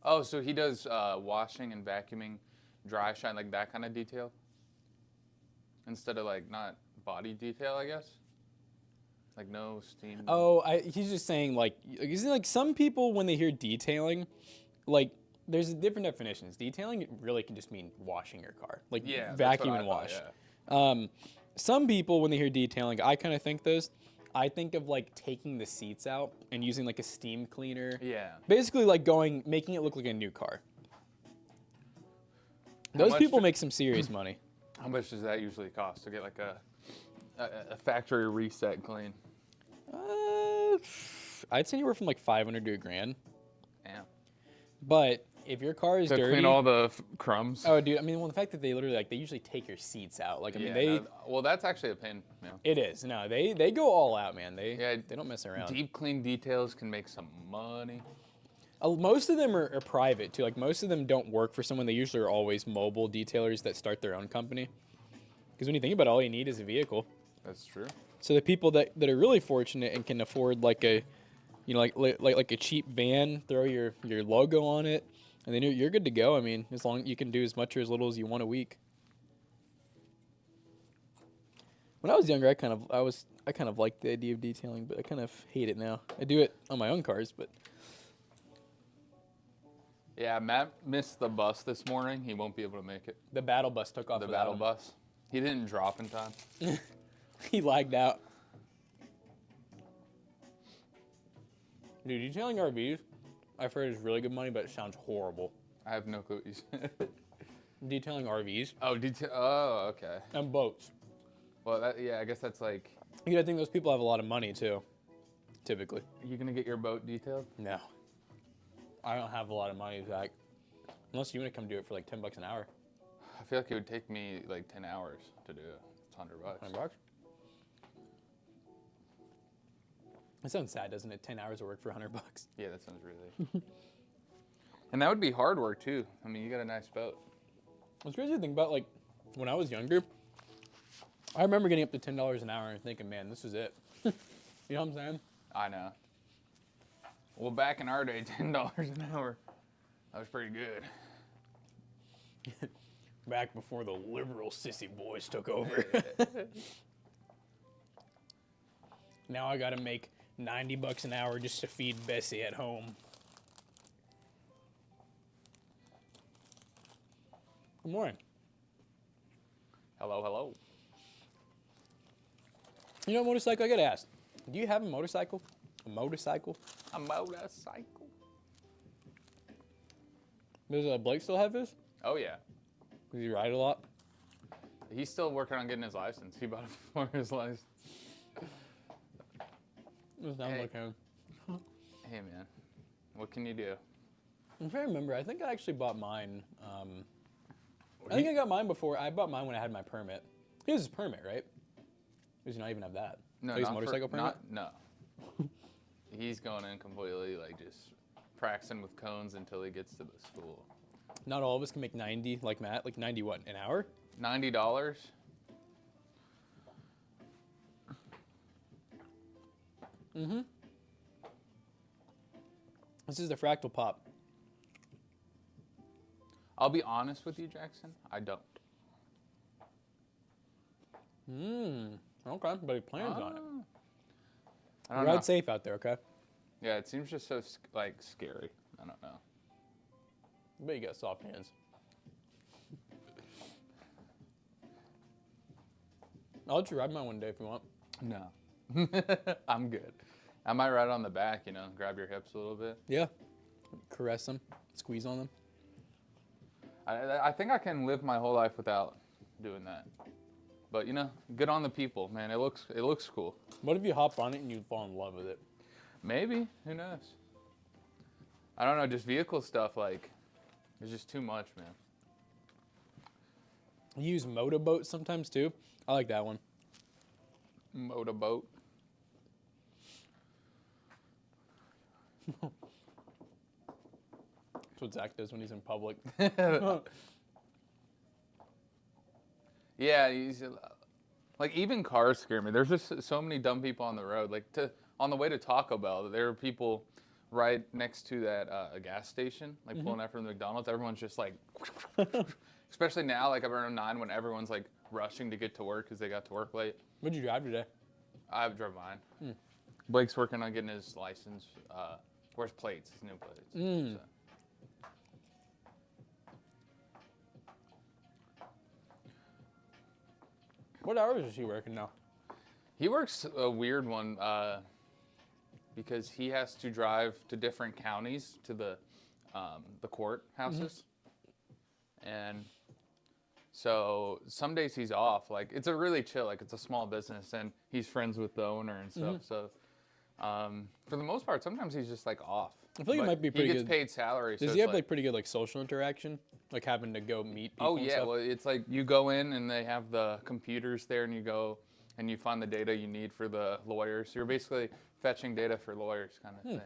Oh, so he does washing and vacuuming, dry shine, like that kind of detail? Instead of like not body detail, I guess? Like no steam. Oh, he's just saying like some people when they hear detailing, like there's different definitions. Detailing really can just mean washing your car, like vacuum and wash. Some people when they hear detailing, I kind of think this. I think of like taking the seats out and using like a steam cleaner. Yeah. Basically like making it look like a new car. Those people make some serious money. How much does that usually cost to get like a factory reset clean? I'd say anywhere from like $500 to $1,000. Damn. But if your car is dirty, clean all the crumbs. Oh, dude! I mean, the fact that they literally they usually take your seats out. Like, I mean, well, that's actually a pain. Yeah. It is. No, they go all out, man. They don't mess around. Deep clean details can make some money. Most of them are private too. Like most of them don't work for someone. They usually are always mobile detailers that start their own company. Because when you think about it, all you need is a vehicle. That's true. So the people that are really fortunate and can afford like a, like a cheap van, throw your logo on it, and then you're good to go. I mean, as long you can do as much or as little as you want a week. When I was younger, I kind of liked the idea of detailing, but I kind of hate it now. I do it on my own cars, but. Yeah, Matt missed the bus this morning. He won't be able to make it. The battle bus took off. The battle bus. He didn't drop in time. He lagged out. Dude, detailing RVs, I've heard is really good money, but it sounds horrible. I have no clue what you said. Detailing RVs. Oh, oh, okay. And boats. Well, I guess that's like. You gotta think those people have a lot of money too. Typically. Are you gonna get your boat detailed? No. I don't have a lot of money, Zach. Unless you want to come do it for like $10 an hour. I feel like it would take me like 10 hours to do it. It's $100. $100? That sounds sad, doesn't it? 10 hours of work for $100. Yeah, that sounds really. And that would be hard work too. I mean, you got a nice boat. What's crazy to think about, like, when I was younger, I remember getting up to $10 an hour and thinking, man, this is it. You know what I'm saying? I know. Well, back in our day, $10 an hour, that was pretty good. Back before the liberal sissy boys took over. Now I gotta make $90 an hour just to feed Bessie at home. Good morning. Hello, hello. You know, motorcycle, I gotta ask. Do you have a motorcycle? A motorcycle? A motorcycle. Does Blake still have his? Oh, yeah. Does he ride a lot? He's still working on getting his license. He bought it for his license. It sounds like him. Hey, man. What can you do? If I remember, I think I actually bought mine I think I got mine before. I bought mine when I had my permit. He has his permit, right? Does he not even have that? No, His not motorcycle permit? No. He's going in completely, like, just practicing with cones until he gets to the school. Not all of us can make 90 like Matt. Like 90 what, an hour? $90? Mm-hmm. This is the Fractal Pop. I'll be honest with you, Jackson. I don't. Okay, but he plans on it. I don't Ride know. safe out there, okay? Yeah, it seems just so, like, scary. I don't know. I bet you got soft hands. I'll let you ride mine one day if you want. No. I'm good. I might ride on the back, you know, grab your hips a little bit. Yeah. Caress them, squeeze on them. I think I can live my whole life without doing that. But, you know, good on the people, man. It looks cool. What if you hop on it and you fall in love with it? Maybe. Who knows? I don't know. Just vehicle stuff, like, it's just too much, man. You use motorboat sometimes too. I like that one. Motorboat. That's what Zach does when he's in public. Yeah, like, even cars scare me. There's just so many dumb people on the road. Like, on the way to Taco Bell, there are people right next to that a gas station, like pulling out from the McDonald's. Everyone's just like, especially now, like around 9 when everyone's like rushing to get to work because they got to work late. What'd you drive today? I drove mine. Blake's working on getting his license. Where's plates? His new plates. So. What hours is he working now? He works a weird one because he has to drive to different counties to the courthouses, and so some days he's off. Like, it's a really chill. Like, it's a small business, and he's friends with the owner and stuff. So for the most part, sometimes he's just like off. I feel like it might be pretty He gets good. paid salary. Does so he it's have like pretty good like social interaction? Like having to go meet people? Oh and yeah, stuff? well it's like you go in and they have the computers there and you go and you find the data you need for the lawyers. So you're basically fetching data for lawyers kind of thing.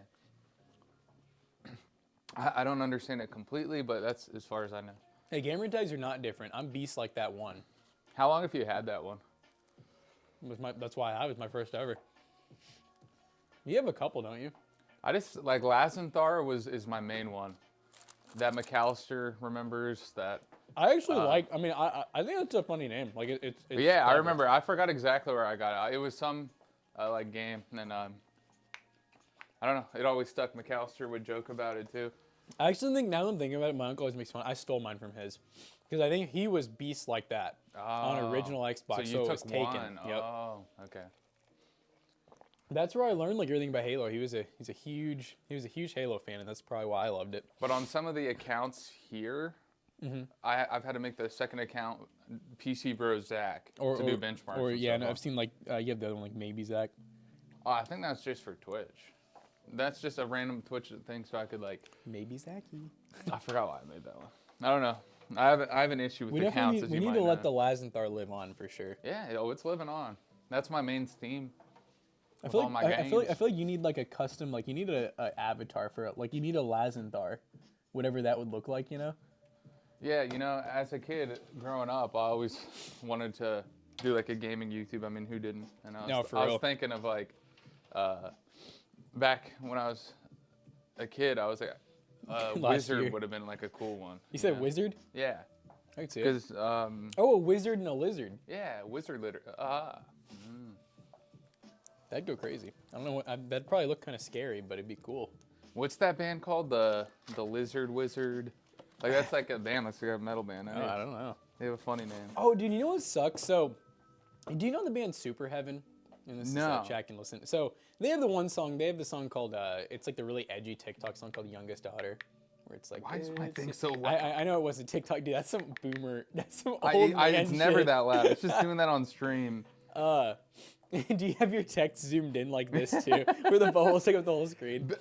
I don't understand it completely, but that's as far as I know. Hey, gamer tags are not different. I'm beast like that one. How long have you had that one? That's why I was my first ever. You have a couple, don't you? I just like Lazenthar is my main one. That McAllister remembers that. I actually like. I mean, I think that's a funny name. Like it's Yeah, I clever. remember. I forgot exactly where I got it. It was some like game, and then I don't know. It always stuck. McAllister would joke about it too. I actually think now that I'm thinking about it, my uncle always makes fun. I stole mine from his because I think he was beast like that on original Xbox. So you so it took was taken. one. Yep. Oh, okay. That's where I learned like everything about Halo. He was a huge Halo fan, and that's probably why I loved it. But on some of the accounts here, I've had to make the second account PC Bro Zach to do benchmarks. Or and yeah, stuff. no, I've seen like you have the other one like maybe Zach. Oh, I think that's just for Twitch. That's just a random Twitch thing, so I could like. Maybe Zachy. I forgot why I made that one. I don't know. I have an issue with accounts. We need to let the Lazenthar live on for sure. Yeah, it's living on. That's my main theme. I feel like you need like a custom, like you need a avatar for it. Like you need a Lazenthar, whatever that would look like, you know? Yeah, you know, as a kid growing up, I always wanted to do like a gaming YouTube. I mean, who didn't? And I was thinking of like, back when I was a kid, I was like, wizard would have been like a cool one. You said wizard? Yeah. I could see it. Because a wizard and a lizard. yeah, wizard litter. That'd go crazy. I don't know. That'd probably look kind of scary, but it'd be cool. What's that band called? The Lizard Wizard. Like that's like a band. That's like a metal band. I don't know. They have a funny name. Oh, dude, you know what sucks? So, do you know the band Super Heaven? And this No. is chat can listen. So they have the one song. They have the song called. It's like the really edgy TikTok song called "Youngest Daughter," where it's like. Why is my thing so loud? I know it wasn't TikTok, dude. That's some boomer. That's some old man It's never shit. that loud. It's just doing that on stream. Do you have your text zoomed in like this too, where the bubbles take up the whole screen?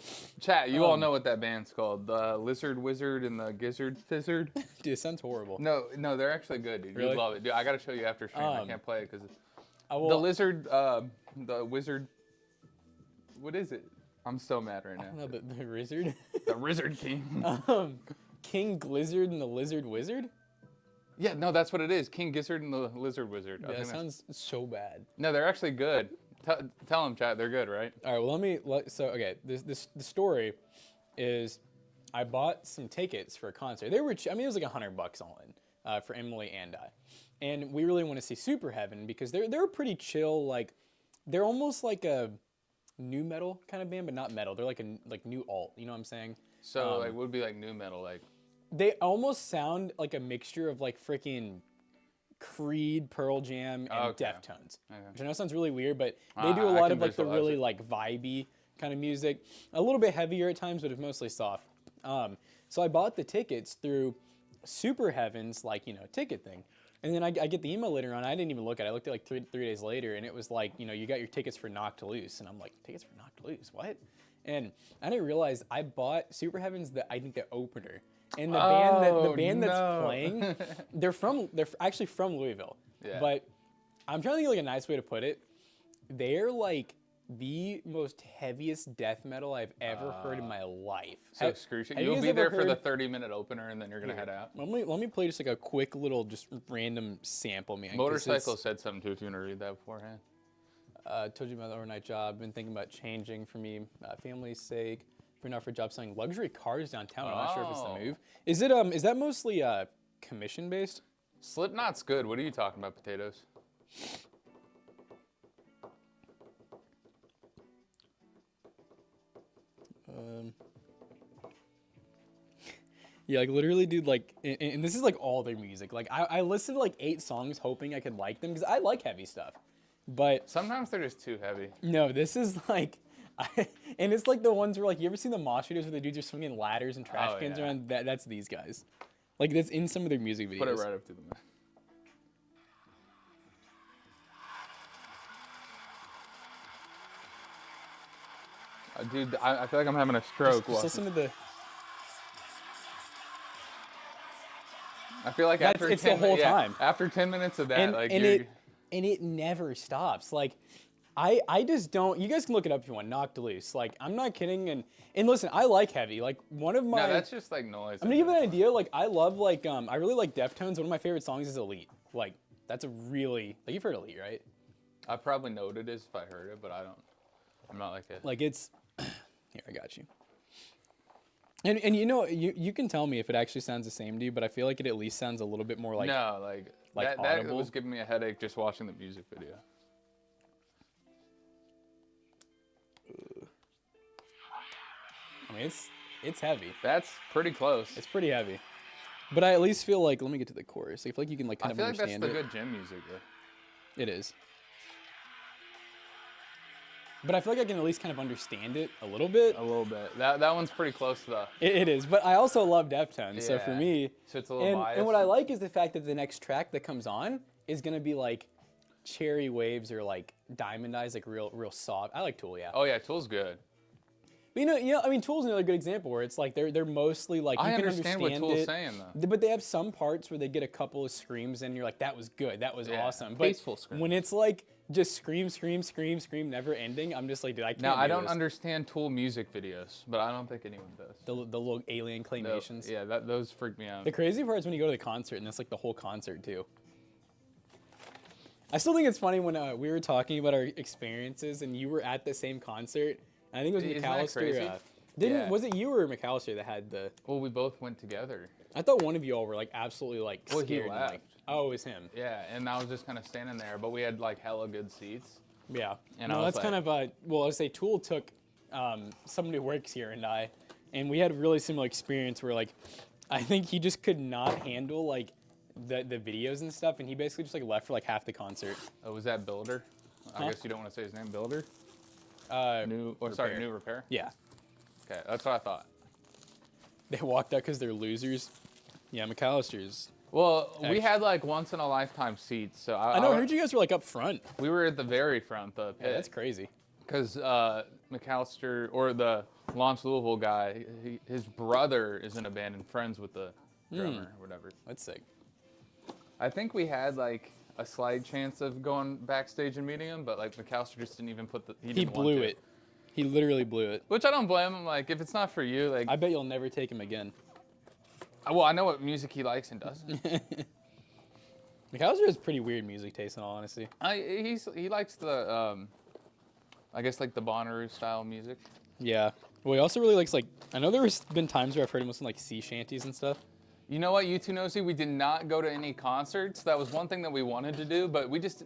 Chat, you all know what that band's called. The Lizard Wizard and the Gizzard Fizzard. Dude, it sounds horrible. No, they're actually good, dude. Really? You'd love it. Dude, I got to show you after stream. I can't play it because I will, the Lizard, the Wizard, what is it? I'm so mad right now. no, the Wizard? The Lizard King. King Glizzard and the Lizard Wizard? Yeah, no, that's what it is. King Gizzard and the Lizard Wizard. Yeah, that sounds so bad. No, they're actually good. Tell them, chat, they're good, right? All right, well, okay, the story is I bought some tickets for a concert. They were, it was like $100 all in for Emily and I. And we really want to see Super Heaven because they're pretty chill, like, they're almost like a new metal kind of band, but not metal. They're like new alt, you know what I'm saying? So, like, would be like new metal, like. They almost sound like a mixture of like freaking Creed, Pearl Jam, and Deftones. Okay. Which I know sounds really weird, but they do a lot of like the really like vibey kind of music. A little bit heavier at times, but it's mostly soft. So I bought the tickets through Super Heaven's like, ticket thing. And then I get the email later on. I didn't even look at it. I looked at it like three days later, and it was like, you got your tickets for Knocked Loose. And I'm like, tickets for Knocked Loose? What? And I didn't realize I bought Super Heaven's, the opener. And the band that's playing, they're actually from Louisville. Yeah. But I'm trying to think of like a nice way to put it. They're like the most heaviest death metal I've ever heard in my life. So excruciating. You'll be there for the 30-minute opener, and then you're gonna head out. Let me play just like a quick little just random sample, man. Motorcycle said something too. If you want to read that beforehand. Told you about the overnight job. Been thinking about changing for me, family's sake. Been out for a job selling luxury cars downtown. I'm not sure if it's the move. Is that mostly commission based? Slipknot's good. What are you talking about, potatoes? Yeah, like literally, dude. Like, and this is like all their music. Like, I listened to like 8 songs hoping I could like them because I like heavy stuff, but sometimes they're just too heavy. No, this is like. And it's like the ones where like you ever seen the mosh videos where the dudes are swinging ladders and trash cans around? That's these guys. Like that's in some of their music videos. Put it right up to the mic. Dude, I feel like I'm having a stroke. Just listen to the. I feel like after it's the whole time. After 10 minutes of that, and it never stops. Like. I just don't. You guys can look it up if you want. Knocked Loose. Like I'm not kidding. And listen, I like heavy. Like one of my. No, that's just like noise. I'm gonna give you an idea. Like I love like I really like Deftones. One of my favorite songs is Elite. Like that's a really like you've heard Elite, right? I probably know what it is if I heard it, but I don't. I'm not like it. Like it's. Here, I got you. And you can tell me if it actually sounds the same to you, but I feel like it at least sounds a little bit more like. No, like that was giving me a headache just watching the music video. I mean, it's heavy. That's pretty close. It's pretty heavy. But I at least feel like, let me get to the chorus. I feel like you can like kind of understand it. I feel like that's the good gym music, though. It is. But I feel like I can at least kind of understand it a little bit. A little bit. That one's pretty close, though. It is. But I also love Deftones. Yeah. So for me. So it's a little biased. And what I like is the fact that the next track that comes on is going to be like Cherry Waves or like Diamond Eyes, like real soft. I like Tool, yeah. Oh, yeah. Tool's good. But I mean, Tool's another good example where it's like they're mostly like you can understand what Tool's saying though. But they have some parts where they get a couple of screams and you're like, that was good, that was awesome. But peaceful scream. When it's like just scream, never ending, I'm just like, dude, I can't. Now I don't understand Tool music videos, but I don't think anyone does. The little alien claymations. Those freak me out. The crazy part is when you go to the concert and that's like the whole concert too. I still think it's funny when we were talking about our experiences and you were at the same concert. I think it was McAllister. Was it you or McAllister that had the? Well, we both went together. I thought one of you all were like absolutely like scared. He left. Like, oh, it was him. Yeah, and I was just kind of standing there, but we had like hella good seats. Yeah. And no, that's kind of well, I would say Tool took somebody who works here and we had a really similar experience where like I think he just could not handle like the videos and stuff, and he basically just like left for like half the concert. Oh, was that Builder? I guess you don't want to say his name, Builder. New repair. Yeah. Okay, that's what I thought. They walked out because they're losers. Yeah, McAllister's Well, we had like once in a lifetime seats, so I know. I heard you guys were like up front. we were at the very front, the Yeah, that's crazy. because McAllister or the Lance Louisville guy, his brother is in a band and friends with the drummer or whatever. That's sick. I think we had like a slight chance of going backstage and meeting him, but like McAllister just didn't even put the. He didn't want blew to. it. He literally blew it. Which I don't blame him. Like if it's not for you, like I bet you'll never take him again. well, I know what music he likes and doesn't. McAllister has pretty weird music taste, in all honesty. He likes the I guess like the Bonnaroo style music. Yeah. Well, he also really likes like. I know there's been times where I've heard him listen to like sea shanties and stuff. You know what, you two nosy, we did not go to any concerts. That was one thing that we wanted to do, but we just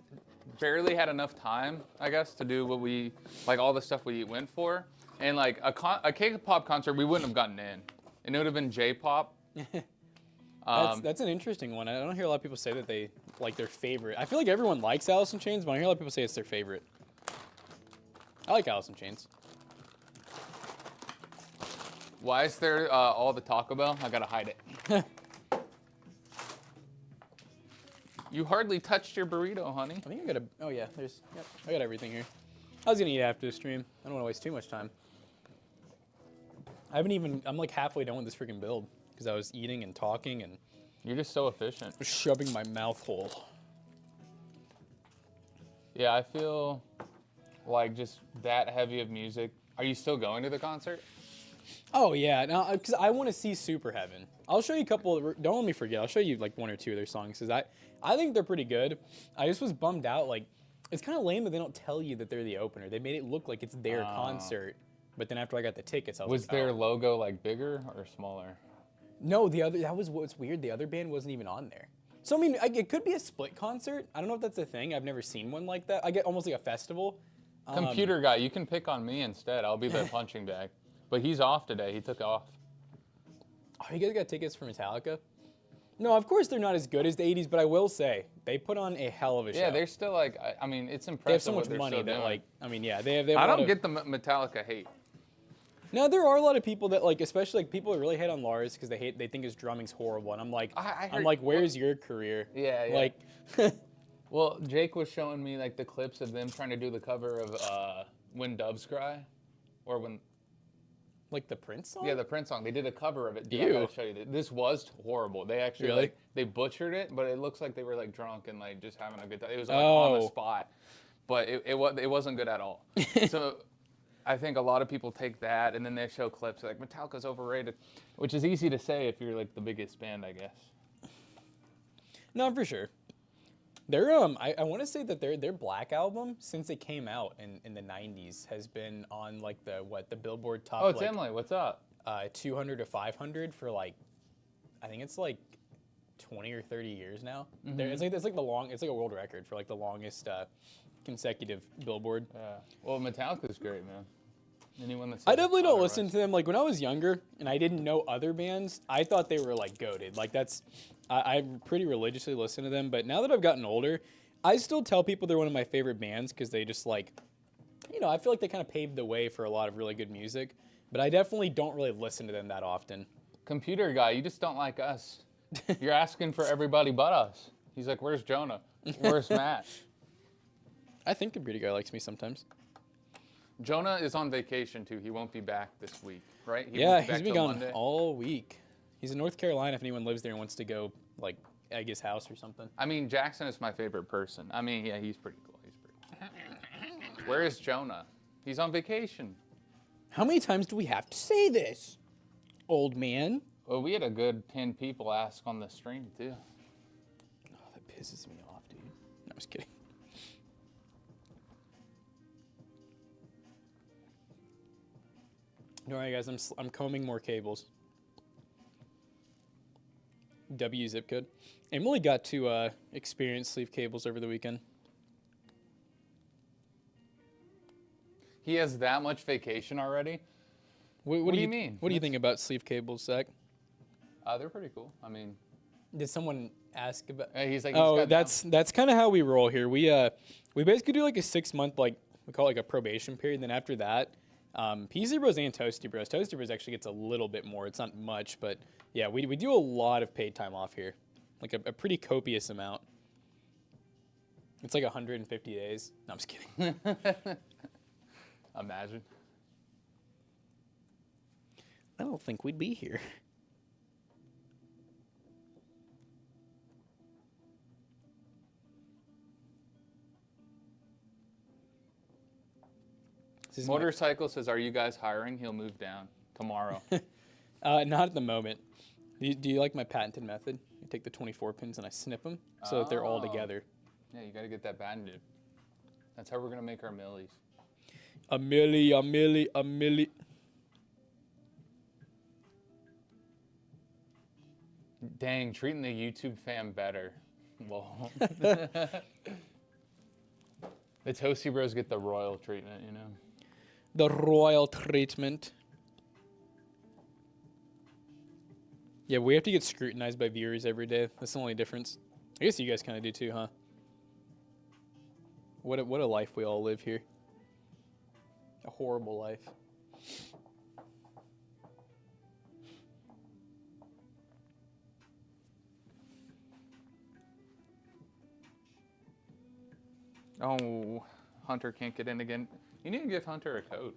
barely had enough time, I guess, to do what we like all the stuff we went for. And like a K-pop concert, we wouldn't have gotten in. And it would have been J-pop. That's an interesting one. I don't hear a lot of people say that they like their favorite. I feel like everyone likes Alice in Chains, but I hear a lot of people say it's their favorite. I like Alice in Chains. Why is there all the Taco Bell? I gotta hide it. You hardly touched your burrito, honey. I think I got a. Oh yeah, there's. Yep, I got everything here. I was gonna eat after the stream. I don't want to waste too much time. I haven't even. I'm like halfway done with this freaking build because I was eating and talking and You're just so efficient. shoving my mouth hole. Yeah, I feel like just that heavy of music. Are you still going to the concert? Oh yeah, now because I want to see Super Heaven. I'll show you a couple. Don't let me forget. I'll show you like one or two of their songs because I think they're pretty good. I just was bummed out. Like it's kind of lame that they don't tell you that they're the opener. They made it look like it's their concert, but then after I got the tickets, I was Was like, their oh. logo like bigger or smaller? No, that was what's weird. The other band wasn't even on there. So I mean, it could be a split concert. I don't know if that's a thing. I've never seen one like that. I get almost like a festival. Computer guy, you can pick on me instead. I'll be the punching bag. But he's off today. He took off. Oh, you guys got tickets for Metallica? No, of course they're not as good as the 80s, but I will say they put on a hell of a show. Yeah, they're still like, I mean, it's impressive. They have so what much they're money still that doing. like, I mean, yeah, they have. I don't get the Metallica hate. No, there are a lot of people that like, especially like people that really hate on Lars because they think his drumming's horrible, and I'm like, I I'm heard- like, where's your career? Yeah, yeah. Like, Well, Jake was showing me like the clips of them trying to do the cover of "When Doves Cry," or when. like the Prince song. Yeah, the Prince song. They did a cover of it. Dude, I Ew. gotta show you. This was horrible. They actually Really? like they butchered it, but it looks like they were like drunk and like just having a good time. It was like on the Oh. spot, but it wasn't good at all. So I think a lot of people take that and then they show clips like Metallica's overrated, which is easy to say if you're like the biggest band, I guess. No, for sure. They're I want to say that their Black album since it came out in the 90s has been on like the Billboard top Oh, it's like, Emily. What's up? 200 to 500 for like I think it's like 20 or 30 years now. It's like it's like a world record for like the longest consecutive Billboard. Yeah. Well, Metallica's great, man. Anyone that's I definitely don't listen to them. Like when I was younger and I didn't know other bands, I thought they were like goated. Like I pretty religiously listen to them. But now that I've gotten older, I still tell people they're one of my favorite bands because they just like, you know, I feel like they kind of paved the way for a lot of really good music. But I definitely don't really listen to them that often. Computer guy, you just don't like us. You're asking for everybody but us. He's like, where's Jonah? Where's Matt? I think Computer Guy likes me sometimes. Jonah is on vacation too. He won't be back this week, right? He Yeah, won't be he's back been till gone Monday. all week. He's in North Carolina if anyone lives there and wants to go like egg his house or something. I mean, Jackson is my favorite person. I mean, yeah, he's pretty cool. He's pretty cool. Where is Jonah? He's on vacation. How many times do we have to say this, old man? Well, we had a good 10 people ask on the stream too. Oh, that pisses me off, dude. No, I'm just kidding. Don't worry, guys. I'm combing more cables. W zip code. Emily got to experience sleeve cables over the weekend. He has that much vacation already? What do you mean? What do you think about sleeve cables, Zach? They're pretty cool. I mean, Did someone ask about? he's like, Oh, he's got that's kind of how we roll here. We basically do like a 6-month like we call it like a probation period. And then after that, PC Bros and Toasty Bros. Toasty Bros actually gets a little bit more. It's not much, but yeah, we do a lot of paid time off here. like a pretty copious amount. It's like 150 days. No, I'm just kidding. Imagine. I don't think we'd be here. Motorcycle says, "Are you guys hiring? He'll move down tomorrow." Not at the moment. Do you like my patented method? I take the 24 pins and I snip them so that they're all together. Yeah, you got to get that banded. That's how we're going to make our millies. A milli. Dang, treating the YouTube fam better. Well, the Toasty Bros get the royal treatment, you know? The royal treatment. Yeah, we have to get scrutinized by viewers every day. That's the only difference. I guess you guys kind of do too, huh? What a life we all live here. A horrible life. Oh, Hunter can't get in again. You need to give Hunter a code.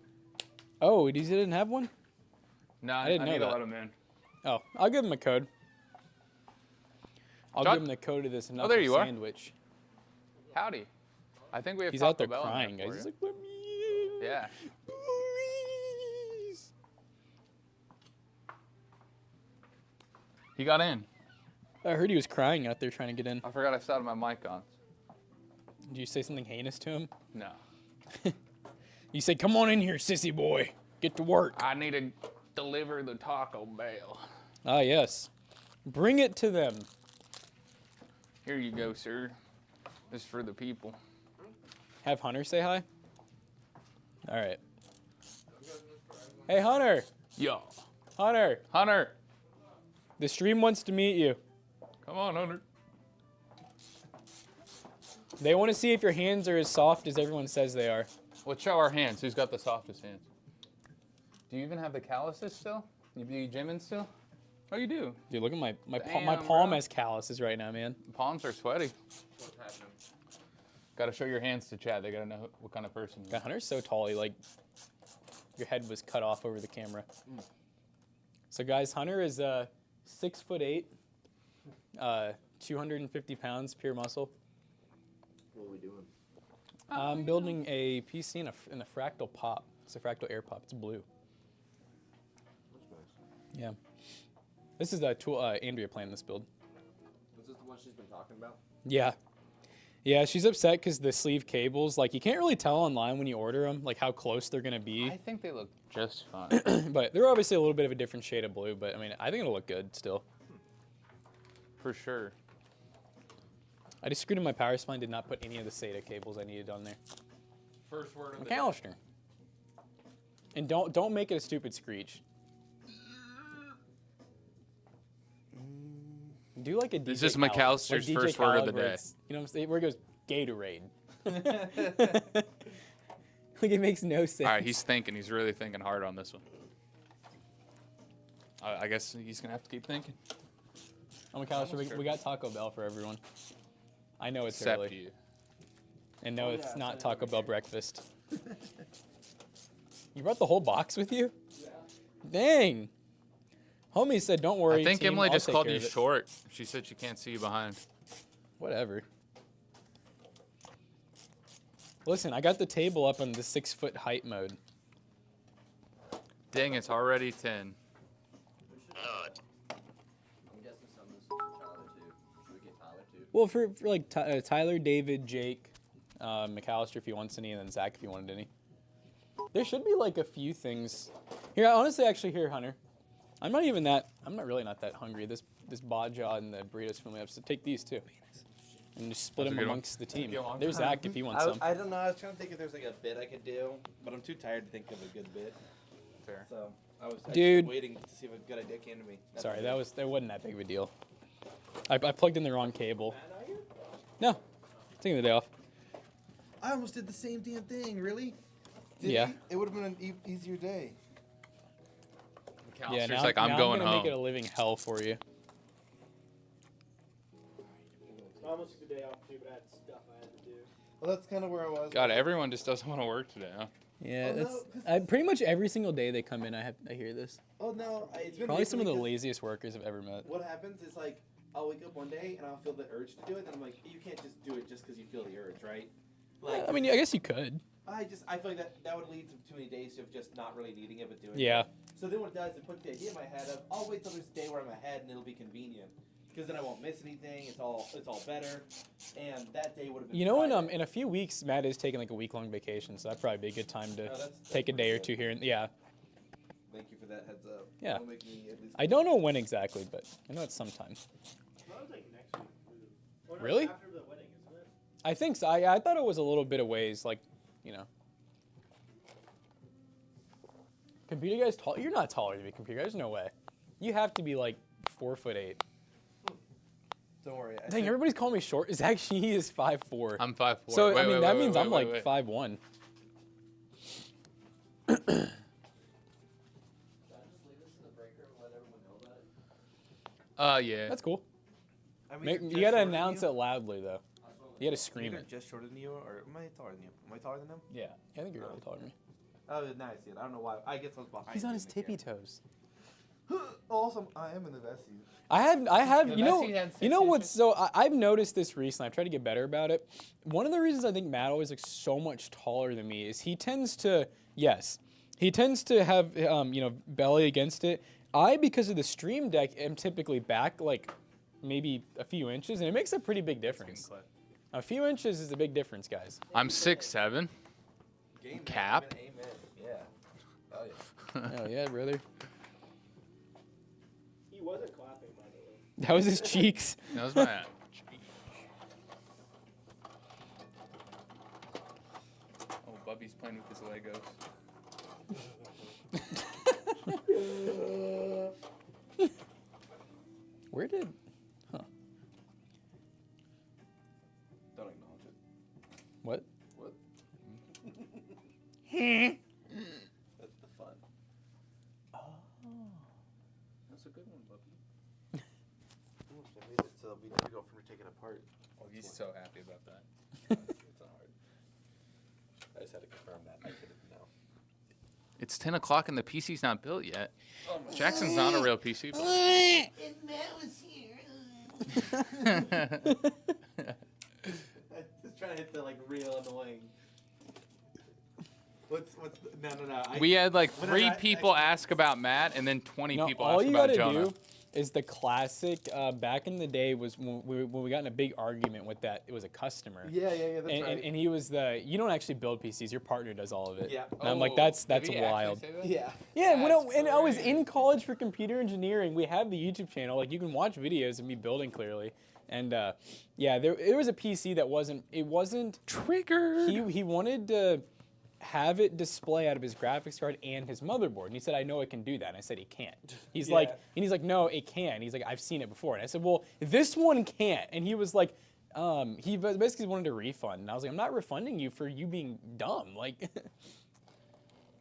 Oh, he didn't have one? No, I didn't know need that. to let him in. Oh, I'll give him a code. I'll John- give him the code of this there you are. sandwich. Howdy. I think we have He's Taco out there Bell in crying, there guys. for He's you. like, let me in. Yeah. Please. He got in. I heard he was crying out there trying to get in. I forgot I started my mic on. Did you say something heinous to him? No. You said, come on in here, sissy boy. Get to work. I need to deliver the Taco Bell. Ah, yes. Bring it to them. Here you go, sir. This is for the people. Have Hunter say hi. All right. Hey, Hunter. Yo. Hunter. Hunter. The stream wants to meet you. Come on, Hunter. They want to see if your hands are as soft as everyone says they are. Let's show our hands. Who's got the softest hands? Do you even have the calluses still? You be gymming still? Oh, you do. Dude, look at my Damn, palm bro. has calluses right now, man. Palms are sweaty. What's happening? Got to show your hands to Chad. They got to know what kind of person you God, are. Hunter's so tall, your head was cut off over the camera. So guys, Hunter is 6'8", 250 pounds, pure muscle. What are we doing? I'm building a PC in a fractal pop. It's a fractal air pop. It's blue. That's nice. Yeah. This is Andrea playing this build. Is this the one she's been talking about? Yeah. Yeah, she's upset because the sleeve cables, you can't really tell online when you order them, how close they're going to be. I think they look just fine. But they're obviously a little bit of a different shade of blue, but, I think it'll look good still. For sure. I just screwed in my power supply and did not put any of the SATA cables I needed on there. First word of the day. McAllister. And don't make it a stupid screech. Do like a DJ This is Khaled, McAllister's DJ first word of the Khaled where day. it's, you know what I'm saying? Where it goes, Gatorade. It makes no sense. All right, he's thinking. He's really thinking hard on this one. I guess he's going to have to keep thinking. Oh, McAllister, we got Taco Bell for everyone. I know it's Except early. you. And no, Oh, it's yeah, not it's Taco over Bell here. breakfast. You brought the whole box with you? Yeah. Dang. Homie said, don't worry, I think team, Emily I'll just take called care you of it." short. She said she can't see you behind. Whatever. Listen, I got the table up on the 6-foot height mode. Dang, it's already 10. I'm guessing some of this is for Tyler too. Should we get Tyler too? Well, for Tyler, David, Jake, McAllister if he wants any, and then Zach if he wanted any. There should be a few things. Here, honestly, actually, here, Hunter. I'm not really not that hungry. This Baja and the burritos fill me up, so take these too. And just split That's a them good one. amongst the team. Good one. There's Zach if he wants some. I don't know. I was trying to think if there's a bit I could do, but I'm too tired to think of a good bit. Fair. So I was Dude. actually waiting to see if a good idea came to me. That's Sorry, what that wasn't that big of a deal. I plugged in the wrong cable. No, taking the day off. I almost did the same damn thing. Really? Did Yeah. you? It would have been an easier day. Yeah, McAllister's now, like, I'm now going I'm gonna home. make it a living hell for you. I almost took the day off too, but I had stuff I had to do. Well, that's kind of where I was. God, everyone just doesn't want to work today, huh? Yeah, Oh, no, that's 'cause- pretty much every single day they come in. I hear this. Oh no, it's been Probably some of the recently 'cause laziest workers I've ever met. What happens is like I'll wake up one day and I'll feel the urge to do it, and I'm like, you can't just do it just because you feel the urge, right? Like I mean, I guess you could. I feel like that would lead to too many days of just not really needing it but doing Yeah. it. So then what it does, it puts the idea in my head of I'll wait till there's a day where I'm ahead and it'll be convenient. Because then I won't miss anything. It's all better, and that day would have been. You know, Friday. in a few weeks, Matt is taking like a week-long vacation, so that'd probably be a good time to that's take a day or pretty two here. And yeah, Thank you for that heads up. Yeah. That'll make me at least. I don't know when exactly, but I know it's sometime. That was like next week. Or no, Really? After the wedding, isn't it? I think so. I thought it was a little bit of ways, like, you know. Computer guy's tall. You're not taller than me, computer guy. There's no way. You have to be like 4'8". Don't worry. Dang, everybody's calling me short. Is actually he is 5'4". I'm 5'4". So Wait, I mean wait, that wait, means wait, I'm wait, like wait. 5'1". Should I just leave this in the breaker and let everyone know about it? Yeah. That's cool. I mean, You gotta announce it loudly though. You gotta scream Either it. just shorter than you, or am I taller than you? Am I taller than him? Yeah, I think you're really taller than me. Oh, now I see it. I don't know why. I guess I was behind. He's on you his in the tippy camera. toes. Awesome. I am in the best seat. I have, The you know, Messi had 6 you know what's inches? so I've noticed this recently. I've tried to get better about it. One of the reasons I think Matt always looks so much taller than me is he tends to have you know, belly against it. Because of the stream deck, am typically back like maybe a few inches, and it makes a pretty big difference. A few inches is a big difference, guys. I'm 6'7". Game Cap. Amen. Yeah. Oh yeah. Oh yeah, brother. He wasn't clapping, by the way. That was his cheeks. That was my. Oh, Bubby's playing with his Legos. Where did? Huh? Don't acknowledge it. What? What? That's the fun. That's a good one, Bubby. I made it so it'll be difficult for me to take it apart. Oh, he's so happy about that. It's not hard. I just had to confirm that. I couldn't know. It's 10 o'clock and the PC's not built yet. Jackson's not a real PC builder. Just trying to hit the like real annoying. What's no. We had like whenever 3 I- people ask about Matt and then 20 No, people all ask you about gotta Jonah. do is the classic. Back in the day was when we got in a big argument with that. It was a customer. Yeah. That's And, right. and he was you don't actually build PCs. Your partner does all of it. Yeah. And I'm like, Oh, that's did he actually wild. say that? yeah. Yeah, That's and I was crazy. in college for computer engineering. We have the YouTube channel. Like you can watch videos of me building clearly. And yeah, there was a PC that wasn't. Triggered. He wanted to have it display out of his graphics card and his motherboard. And he said, I know it can do that. And I said, it can't. He's Yeah. like, no, it can. He's like, I've seen it before. And I said, well, this one can't. And he was like, he basically wanted a refund. And I was like, I'm not refunding you for you being dumb. Like,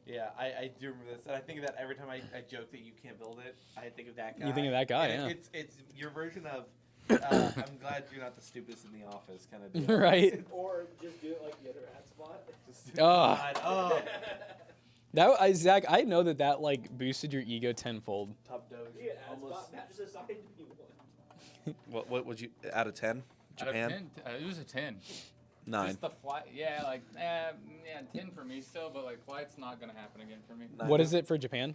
Yeah, I do remember this, and I think of that every time I joke that you can't build it. I think of that guy. You think of that guy, And yeah. It's your version of. I'm glad you're not the stupidest in the office, kind of deal. right? Or just do it like the other ad spot. Oh, Oh, Zach, I know that like boosted your ego tenfold. top doge. Yeah, ad spot. Matt just assigned me one. What would you out of 10? Out of 10, it was a 10. 9. Just the flight, yeah, like, 10 for me still, but like flight's not gonna happen again for me. What is it for Japan?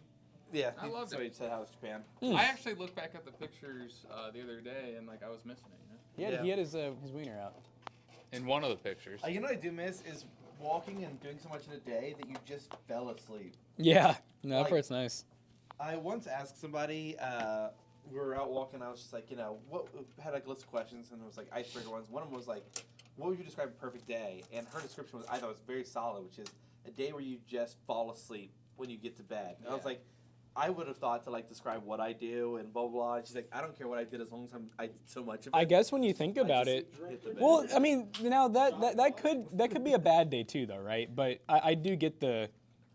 Yeah, I loved somebody it. said how it's Japan. I actually looked back at the pictures the other day and like I was missing it, you know? He had his wiener out. In one of the pictures. You know what I do miss is walking and doing so much in a day that you just fell asleep. Yeah, no, that Like- part's nice. I once asked somebody, we were out walking, I was just like, you know, what had like a list of questions, and it was like icebreaker ones. One of them was like, what would you describe a perfect day? And her description was, I thought was very solid, which is a day where you just fall asleep when you get to bed. And I was Yeah. like, I would have thought to like describe what I do and blah blah blah. And she's like, I don't care what I did as long as I did so much of it. I guess when you think about just it, hit the bed. well, I mean, now that could be a bad day too, though, right? But I do get that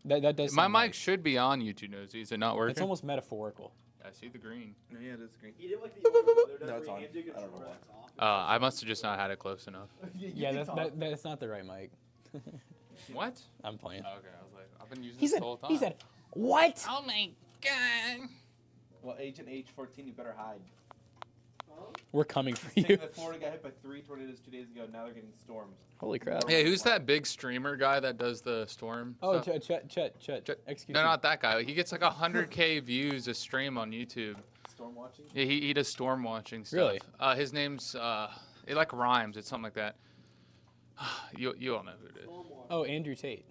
does. My sound mic nice. should be on, you two nosy. Is it not working? It's almost metaphorical. I see the green. No, yeah, it is green. He did like the older brother does No, where it's he on. hands you a I don't know controller why. that's off. I must have just not had it close enough. Yeah, that's not the right mic. What? I'm playing. Okay, I was like, I've been using He this said. the whole time. He said, "What?" Oh my god. Well, Agent H14, you better hide. We're coming for Saying you. that Florida got hit by 3 tornadoes 2 days ago. Now they're getting storms. Holy crap. Yeah, who's that big streamer guy that does the storm? Oh, stuff? Chet. Excuse No, me. not that guy. He gets like 100K views a stream on YouTube. Storm watching? Yeah, he does storm watching stuff. Really? His name's it like rhymes. It's something like that. You all know who it is. Oh, Andrew Tate.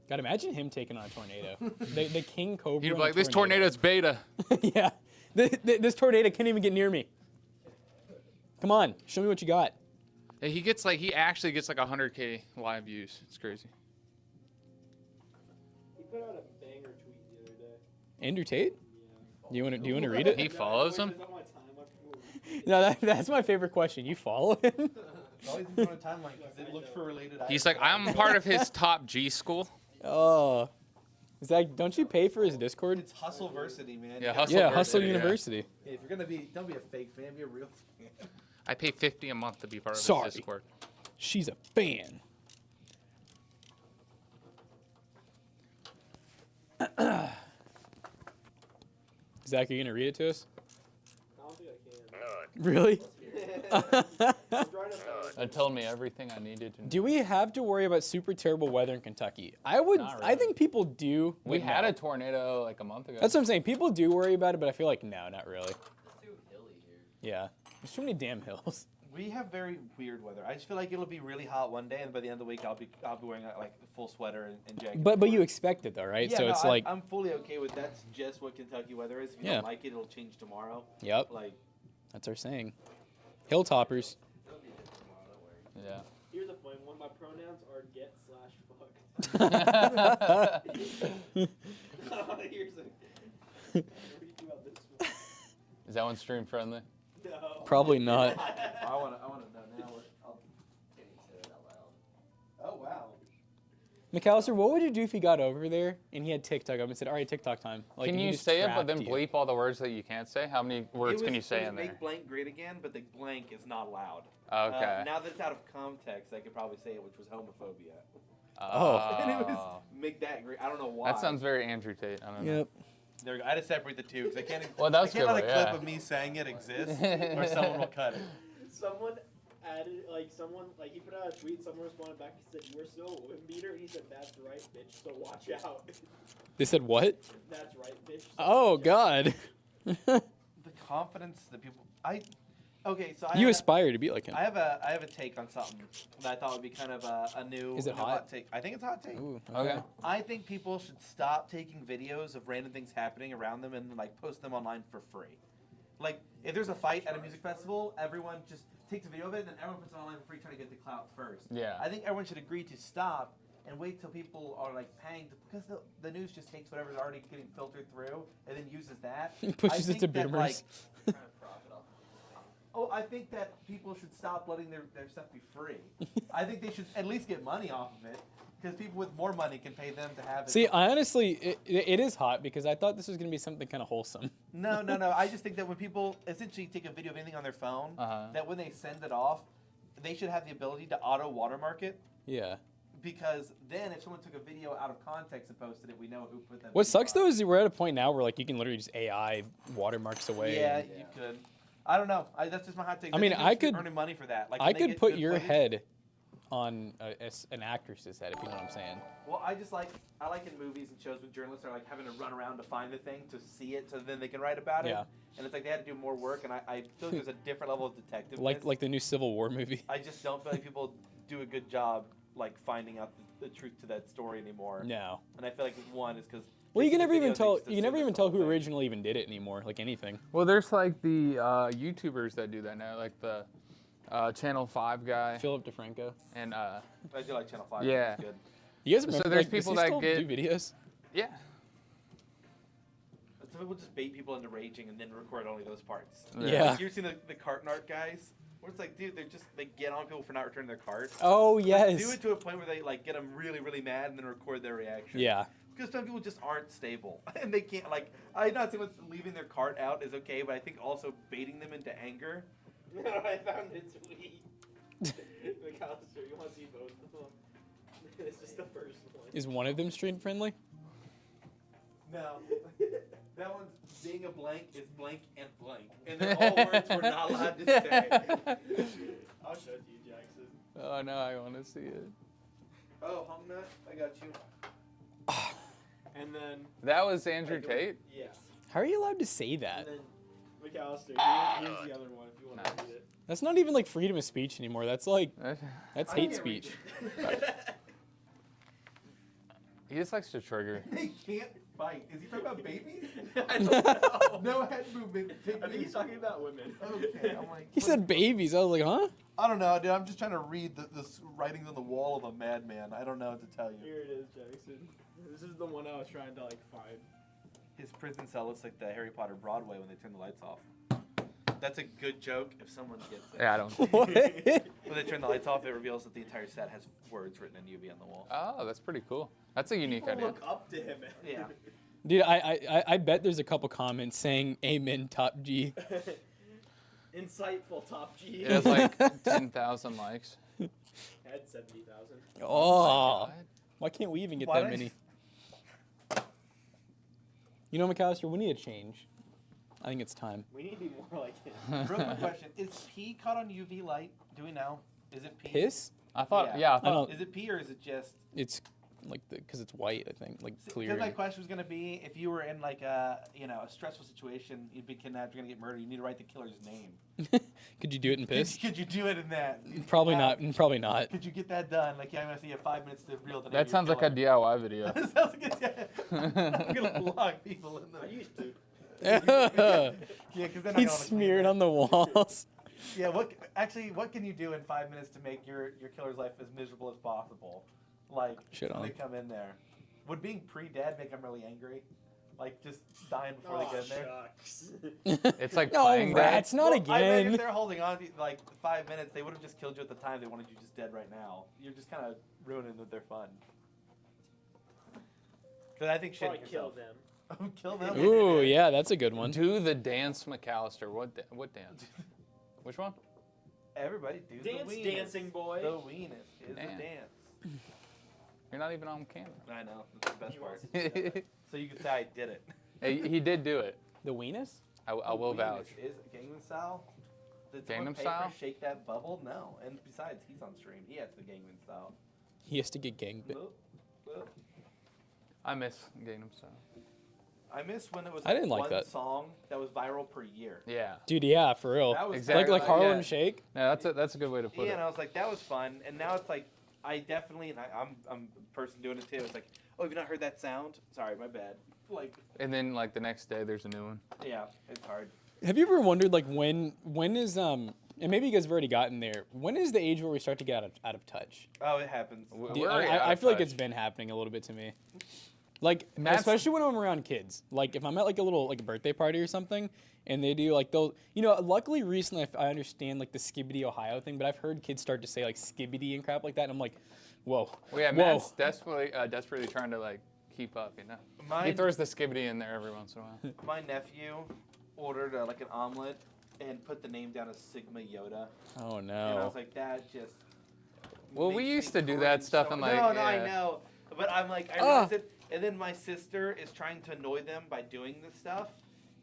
God, imagine him taking on a tornado. the king cobra. He'd be and like, a this tornado's beta. Yeah. This tornado can't even get near me. Come on, show me what you got. Yeah, he actually gets like 100K live views. It's crazy. He put out a banger tweet the other day. Andrew Tate? Yeah. Do you want to read it? He follows him? No, that's my favorite question. You follow him? It's always in front of timeline because it looks for related items. He's like, I'm part of his top G school. Oh. Zach, don't you pay for his Discord? It's Hustleversity, man. Yeah, Yeah, Hustleversity, Hustle yeah. University. If you're gonna be, don't be a fake fan, be a real fan. I pay $50 a month to be part of Sorry. his Discord. She's a fan. Zach, are you gonna read it to us? I don't think I can. Really? Told me everything I needed to know. Do we have to worry about super terrible weather in Kentucky? I would. Not I really. think people do. We but had no. a tornado like a month ago. That's what I'm saying. People do worry about it, but I feel like no, not really. It's too hilly here. Yeah. There's too many damn hills. We have very weird weather. I just feel like it'll be really hot one day, and by the end of the week, I'll be wearing like a full sweater and jacket. But you expect it though, right? Yeah, So no, it's I'm, like, I'm fully okay with that's just what Kentucky weather is. If you Yeah. don't like it, it'll change tomorrow. yep, Like, that's our saying. Hilltoppers. It'll be different tomorrow, don't worry. Yeah. Here's a funny one. My pronouns are get / fuck. Here's a. What do you do about this one? Is that one stream friendly? No. Probably not. I want to know now. I'll, Can't even say that out loud. oh wow. McAllister, what would you do if he got over there and he had TikTok up and said, "All right, TikTok time"? Like, Can and he you just say it, but trapped then you? bleep all the words that you can't say? How many words can you say in there? Make blank great again, but the blank is not allowed. Okay. Now that it's out of context, I could probably say it, which was homophobia. Oh. And it was make that great. I don't know why. That sounds very Andrew Tate. I don't know. Yep. There we go. I had to separate the two because I can't. Well, that was I can't good let a one, clip yeah. of me saying it exists, or someone will cut it. Someone added, he put out a tweet, someone responded back, he said, "You are still a women beater," and he said, "That's right, bitch, so watch out." They said what? That's right, bitch. So Oh watch out. God. The confidence that people. Okay, so You have, aspire to be like him. I have a take on something that I thought would be kind of a new. Is it new hot? take. I think it's a hot take. Ooh, Okay. I think people should stop taking videos of random things happening around them and like post them online for free. Like if there's a fight at a music festival, everyone just takes a video of it and then everyone puts it online for free trying to get the clout first. Yeah. I think everyone should agree to stop and wait till people are like paying because the news just takes whatever's already getting filtered through and then uses that. Pushes I it to think that, boomers. like, Trying to profit off of oh, I think that people should stop letting their stuff be free. I think they should at least get money off of it because people with more money can pay them to have it. See, I honestly, it is hot because I thought this was gonna be something kind of wholesome. No. I just think that when people essentially take a video of anything on their phone, that when they send it off, they should have the ability to auto watermark it. Yeah. Because then, if someone took a video out of context and posted it, we know who put that. What video sucks on. though is we're at a point now where like you can literally just AI watermarks away. Yeah, and- you could. I don't know. That's just my hot take. I mean, think I people should be could- earning money for that. Like, I when they could get put good your footage- head on an actress's head, if you know what I'm saying. Well, I like in movies and shows when journalists are like having to run around to find the thing to see it, so then they can write about it. Yeah. And it's like they had to do more work, and I feel like there's a different level of detective. Like the new Civil War movie. I just don't feel like people do a good job like finding out the truth to that story anymore. No. And I feel like one is because. Well, you can never even tell. You can never even tell who originally even did it anymore. Like anything. Well, there's like the YouTubers that do that now, like the Channel 5 guy Philip DeFranco. and I do like Channel 5. Yeah. It's good. You guys So remember? there's like, does people he that still get- do videos. yeah. Some people just bait people into raging and then record only those parts. Yeah. Like, you've seen the cart narc guys? Where it's like, dude, they get on people for not returning their cart. Oh Like, yes. do it to a point where they like get them really, really mad and then record their reaction. Yeah. Because some people just aren't stable, and they can't, like, I'm not saying leaving their cart out is okay, but I think also baiting them into anger. No, I found it sweet. McAllister, you want to see both of them? It's just the first one. Is one of them stream friendly? No. That one's being a blank is blank and blank. And they're all words we're not allowed to say. I'll show it to you, Jackson. Oh no, I want to see it. Oh, hung nut, I got you. And then... That was Andrew Tate? Yeah. How are you allowed to say that? And then McAllister, here's the other one if you want to read it. That's not even like freedom of speech anymore. That's like, that's I hate can't read speech. He just likes to trigger. They can't fight. Is he talking about babies? I don't know. No head movement. I think he's talking about women. Okay, I'm like... He said babies. I was like, huh? I don't know, dude. I'm just trying to read the writings on the wall of a madman. I don't know what to tell you. Here it is, Jackson. This is the one I was trying to, like, find. His prison cell looks like the Harry Potter Broadway when they turn the lights off. That's a good joke if someone gets it. Yeah, I don't. What? When they turn the lights off, it reveals that the entire set has words written in UV on the wall. Oh, that's pretty cool. That's a unique People idea. look up to him. Yeah. Dude, I bet there's a couple comments saying amen top G. Insightful top G. It has like 10,000 likes. Had 70,000. Oh, God. why can't we even get Why that don't many? You know, McAllister, we need a change. I think it's time. We need to be more like him. Real quick question: is pee caught on UV light? Do we know? Is it pee? Piss? I thought, Yeah. yeah, I I thought. don't. Is it pee or is it just? It's like because it's white. I think like Because clear. my question was gonna be, if you were in like a a stressful situation, you'd be kidnapped, you're gonna get murdered, you need to write the killer's name. Could you do it in piss? Could you do it in that? Probably Yeah. not. Probably not. Could you get that done? Like, yeah, I'm gonna see you 5 minutes to reel the name. That sounds like a DIY video. That sounds like I'm gonna lock people in I there. used to. Yeah, because then He'd smear it on the walls. Yeah, what can you do in 5 minutes to make your killer's life as miserable as possible? Like, Shit when on they him. come in there. Would being pre-dead make them really angry? Like, just dying before they get in there? Shucks. It's like No, playing dead. rats, not Well, I bet again. if they're holding on to, like, 5 minutes, they would have just killed you at the time. They wanted you just dead right now. You're just kind of ruining their fun. Because I think Probably shitting kill yourself. them. Kill them? Ooh, yeah, that's a good one. Do the dance, McAllister. What dance? Which one? Everybody do Dance, the weenus. dancing boy. The weenus is Damn. a dance. You're not even on camera. I know. That's the best He part. wants to do that. So you can say I did it. Hey, he did do it. The weenus? I will Weenus vouch. Is it Gangnam Style? Did someone Gangnam pay Style? for Shake That Bubble? No. And besides, he's on stream. He has the Gangnam Style. He has to get gang bit. Boop, boop. I miss Gangnam Style. I miss when it was I didn't like one that. song that was viral per year. Yeah. Dude, yeah, for real. That was Exactly. Like Harlem Yeah. Shake. No, that's a good way to put Yeah, it. and I was like, that was fun. And now it's like, I definitely, and I'm a person doing it too. It's like, oh, have you not heard that sound? Sorry, my bad. Like, And then like the next day, there's a new one. yeah, it's hard. Have you ever wondered like when is and maybe you guys have already gotten there. When is the age where we start to get out of touch? Oh, it happens. We're Dude, already out I of feel like touch. it's been happening a little bit to me. Like That's- especially when I'm around kids. Like if I'm at like a little like a birthday party or something, and they do like they'll luckily recently I understand like the Skibbity Ohio thing, but I've heard kids start to say like Skibbity and crap like that, and I'm like, whoa, Well, yeah, whoa. Matt's desperately trying to like keep up, you know. He My, throws the skibbity in there every once in a while. my nephew ordered like an omelet and put the name down as Sigma Yoda. Oh And I no. was like, that just. Well, we makes used me to do that cringe stuff so- and, like, No, I yeah. know. But I'm like, I Ah. realized it. And then my sister is trying to annoy them by doing this stuff.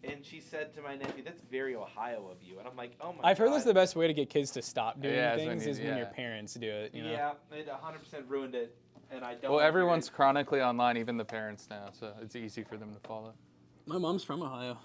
And she said to my nephew, that's very Ohio of you. And I'm like, oh my God. I've heard that's the best way to get kids to stop doing Yeah, is when things you- is when your yeah. parents do it. You know? Yeah, it 100% ruined it. And I don't. Well, wanna hear everyone's it. chronically online, even the parents now, so it's easy for them to follow. My mom's from Ohio.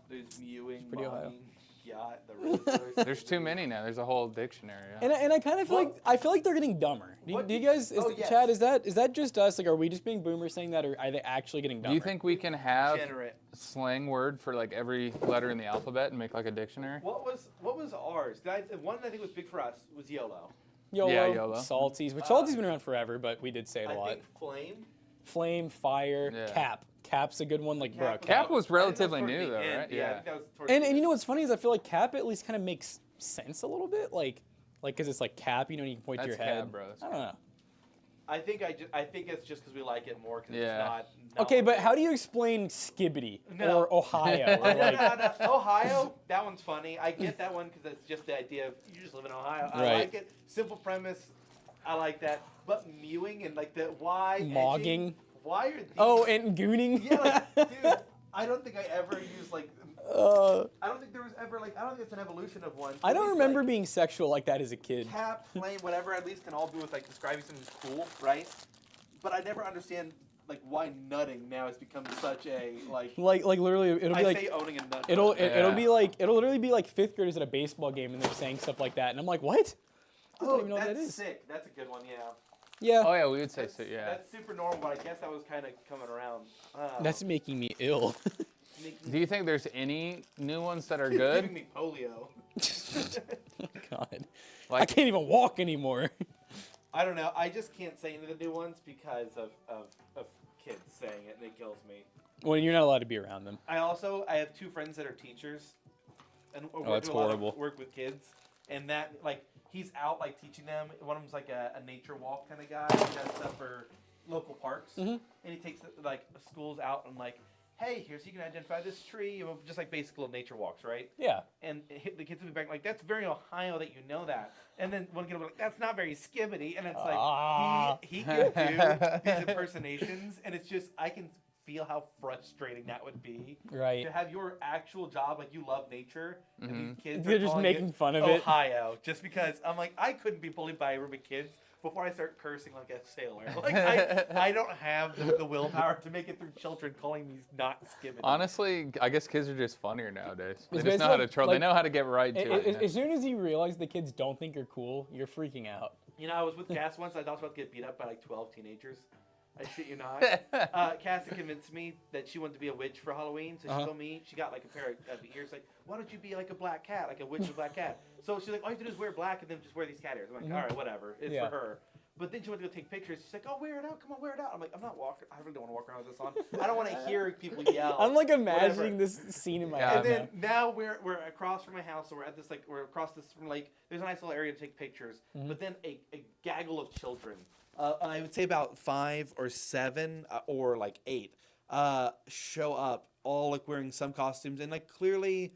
There's mewing, pretty Ohio. mawing, yacht, the roosters. There's too many now. There's a whole dictionary. Yeah. And I kind of feel Well- I feel like they're getting dumber. Do What you do- guys, oh, yes. Chad, is that just us? Like, are we just being boomers saying that, or are they actually getting dumber? Do you think we can have Degenerate. slang word for like every letter in the alphabet and make like a dictionary? What was ours? Guys, one I think was big for us was YOLO. YOLO, Yeah, YOLO. salties, which salties been around forever, but we did say it a I lot. think flame. Flame, fire, Yeah. cap. Cap's a good one. Like, bro, Cap cap. was I think that was relatively towards new the though, end. right? Yeah. I think that was towards And the you end. know what's funny is I feel like cap at least kind of makes sense a little bit, like because it's like cap, you know, you can point That's to your head. cap, bro. That's I don't know. I think it's just because we like it more. Cause Yeah. it's not. Okay, but how do you explain Skibbity No. or Ohio? Or like, No. Ohio, that one's funny. I get that one because it's just the idea of you just live in Ohio. I Right. like it. Simple premise. I like that. But mewing and like the why. Mogging. Edging, why are these? oh, and gooning. Yeah, like, dude. I don't think I ever used like. I don't think there was ever like. I don't think it's an evolution of one. I don't At least, remember like, being sexual like that as a kid. cap, flame, whatever. At least can all do with like describing something cool, right? But I never understand like why nutting now has become such a like. Like literally, it'll be I like say owning a nut. it'll Yeah. be like it'll literally be like 5th graders at a baseball game and they're saying stuff like that, and I'm like, what? I don't even know what that's that is. sick. That's a good one. Yeah. Yeah, Oh yeah, we would say That's, so. Yeah. That's super normal, but I guess that was kind of coming around. that's making me ill. Do you think there's any new ones that are Giving good? me polio. Oh, God, I Like, can't even walk anymore. I don't know. I just can't say any of the new ones because of kids saying it, and it kills me. When you're not allowed to be around them. I have 2 friends that are teachers, and we that's do a lot horrible. of work with kids, and that like he's out like teaching them. One of them's like a nature walk kind of guy. He does stuff for local parks, Mhm. and he takes like schools out and like, hey, here's you can identify this tree, just like basic little nature walks, right? Yeah. And the kids will be back like, that's very Ohio that you know that. And then one kid will be like, that's not very Skibbity. And it's like, Ah. he can do these impersonations. And it's just, I can feel how frustrating that would be. Right. To have your actual job, like you love nature, and these kids They're are just calling making it fun of it. Ohio. Just because I'm like, I couldn't be bullied by a group of kids before I start cursing like a sailor. Like, I don't have the willpower to make it through children calling these not Skibbity. honestly, I guess kids are just funnier nowadays. They It's just know how to basically troll. like- They know how to get right to it. As soon as you realize the kids don't think you're cool, you're freaking out. You know, I was with Cass once. I thought I was about to get beat up by like 12 teenagers. I shit you not. Cassie convinced me that she wanted to be a witch for Halloween, so she told me she got like a pair of ears. Like, why don't you be like a black cat, like a witch with a black cat? So she's like, all you have to do is wear black and then just wear these cat ears. I'm like, all right, whatever. It's Yeah. for her. But then she went to go take pictures. She's like, oh, wear it out. Come on, wear it out. I'm like, I'm not walking. I really don't want to walk around with this on. I don't want to hear people yell. I'm like imagining whatever. this scene in my Yeah. head And then now. now we're across from my house, so we're at this like we're across this from like there's a nice little area to take pictures. But then a gaggle of children, I would say about 5 or 7 or like 8, show up all like wearing some costumes and like clearly.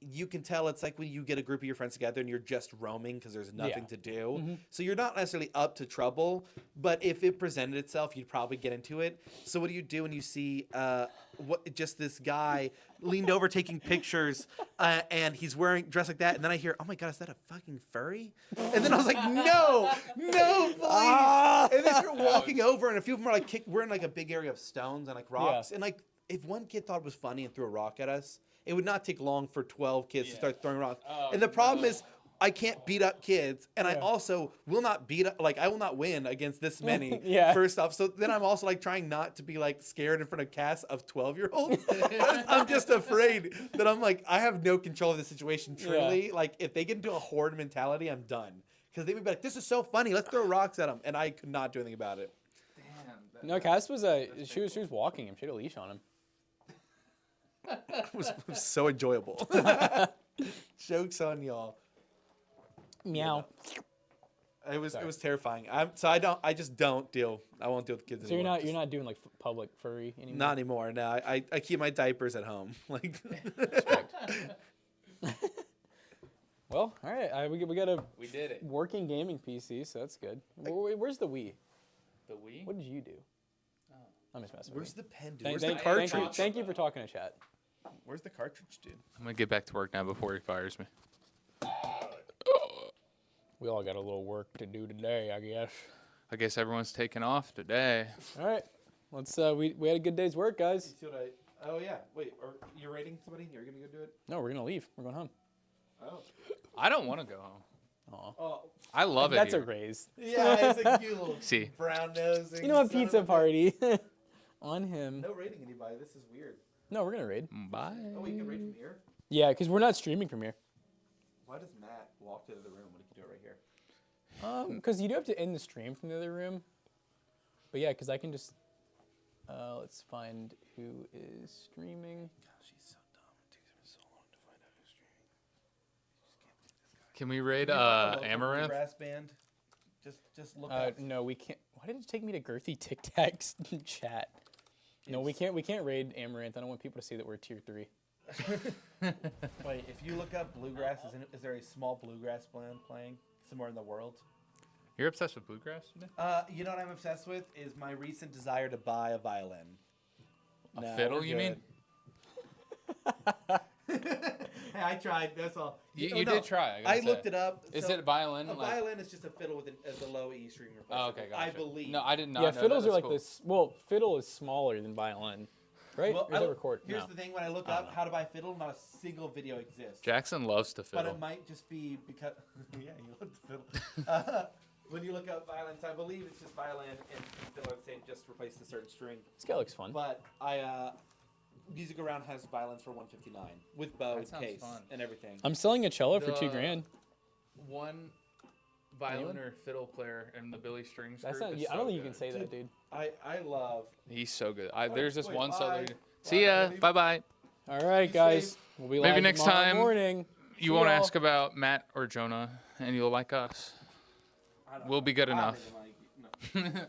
You can tell it's like when you get a group of your friends together and you're just roaming because there's nothing to do. So you're not necessarily up to trouble, but if it presented itself, you'd probably get into it. So what do you do when you see just this guy leaned over taking pictures and he's dressed like that? And then I hear, oh my God, is that a fucking furry? And then I was like, no, please. And they start walking over and a few of them are like we're in like a big area of stones and like rocks. And like if one kid thought it was funny and threw a rock at us, it would not take long for 12 kids to start throwing rocks. And the problem is, I can't beat up kids, and I also will not beat up, like, I will not win against this many, first off. So then I'm also, like, trying not to be, like, scared in front of Cass of 12-year-olds. I'm just afraid that I'm, like, I have no control of the situation, truly. Like, if they get into a horde mentality, I'm done. Because they would be like, this is so funny, let's throw rocks at them. And I could not do anything about it. No, Cass was she was walking him. She had a leash on him. It was so enjoyable. Jokes on y'all. Meow. It was terrifying. I just don't deal. I won't deal with kids So anymore. you're not doing like public furry anymore. Not anymore. No, I keep my diapers at home. Like. Well, all right. We got a We did it. working gaming PC, so that's good. Where's the Wii? The Wii? What did you do? I'm just messing Where's with the pen, dude? you. Where's the cartridge? Thank you for talking to chat. Where's the cartridge, dude? I'm gonna get back to work now before he fires me. We all got a little work to do today, I guess. I guess everyone's taking off today. All right. Let's. We had a good day's work, guys. See what I? Oh yeah. Wait, you're rating somebody? You're gonna go do it? No, we're gonna leave. We're going home. Oh. I don't want to go home. Aw. Oh. I love it That's a here. raise. Yeah, it's a cute little See. brown nosing. You know, a son of pizza bitch. party on him. No rating anybody. This is weird. No, we're gonna raid. Bye. Oh, we can rate from here. Yeah, because we're not streaming from here. Why does Matt walk to the room when he can do it right here? Because you do have to end the stream from the other room. But yeah, because I can just. Let's find who is streaming. Gosh, she's so dumb. It takes him so long to find out who's streaming. Can we raid Local Amaranth? Brass band. Just look up. No, we can't. Why did it take me to Girthy Tic Tacs chat? No, we can't. We can't raid Amaranth. I don't want people to see that we're tier 3. Wait, if you look up bluegrass, is there a small bluegrass band playing somewhere in the world? You're obsessed with bluegrass? You know what I'm obsessed with is my recent desire to buy a violin. A fiddle, you mean? Hey, I tried. That's all. You did try. I looked it up. Is so it violin? A violin is just a fiddle with the low E string replacement. Oh, okay, gotcha. I believe. No, I did not. Yeah, know fiddles that. are like That's this. Well, fiddle is smaller than violin, right? Well, Or is it record? here's No. the thing: when I look I don't up know. how to buy fiddle, not a single video exists. Jackson loves to But fiddle. it might just be because yeah, you love the fiddle. When you look up violins, I believe it's just violin and fiddle are the same, just replace the certain string. This guy looks fun. But Music Around has violins for $159 with bow, That sounds case, fun. and everything. I'm selling a cello for The- $2,000. One violin Anyone? or fiddle player in the Billy Strings That's group not. is I don't so think you can good. say that, dude. I love. He's so good. There's this wait, one bye. solo. Bye. See ya. Leave- Bye bye. All right, Be guys. safe. We'll be Maybe live next tomorrow time morning. You See won't y'all. ask about Matt or Jonah, and you'll like us. I don't We'll know. be good I don't enough. even like- no.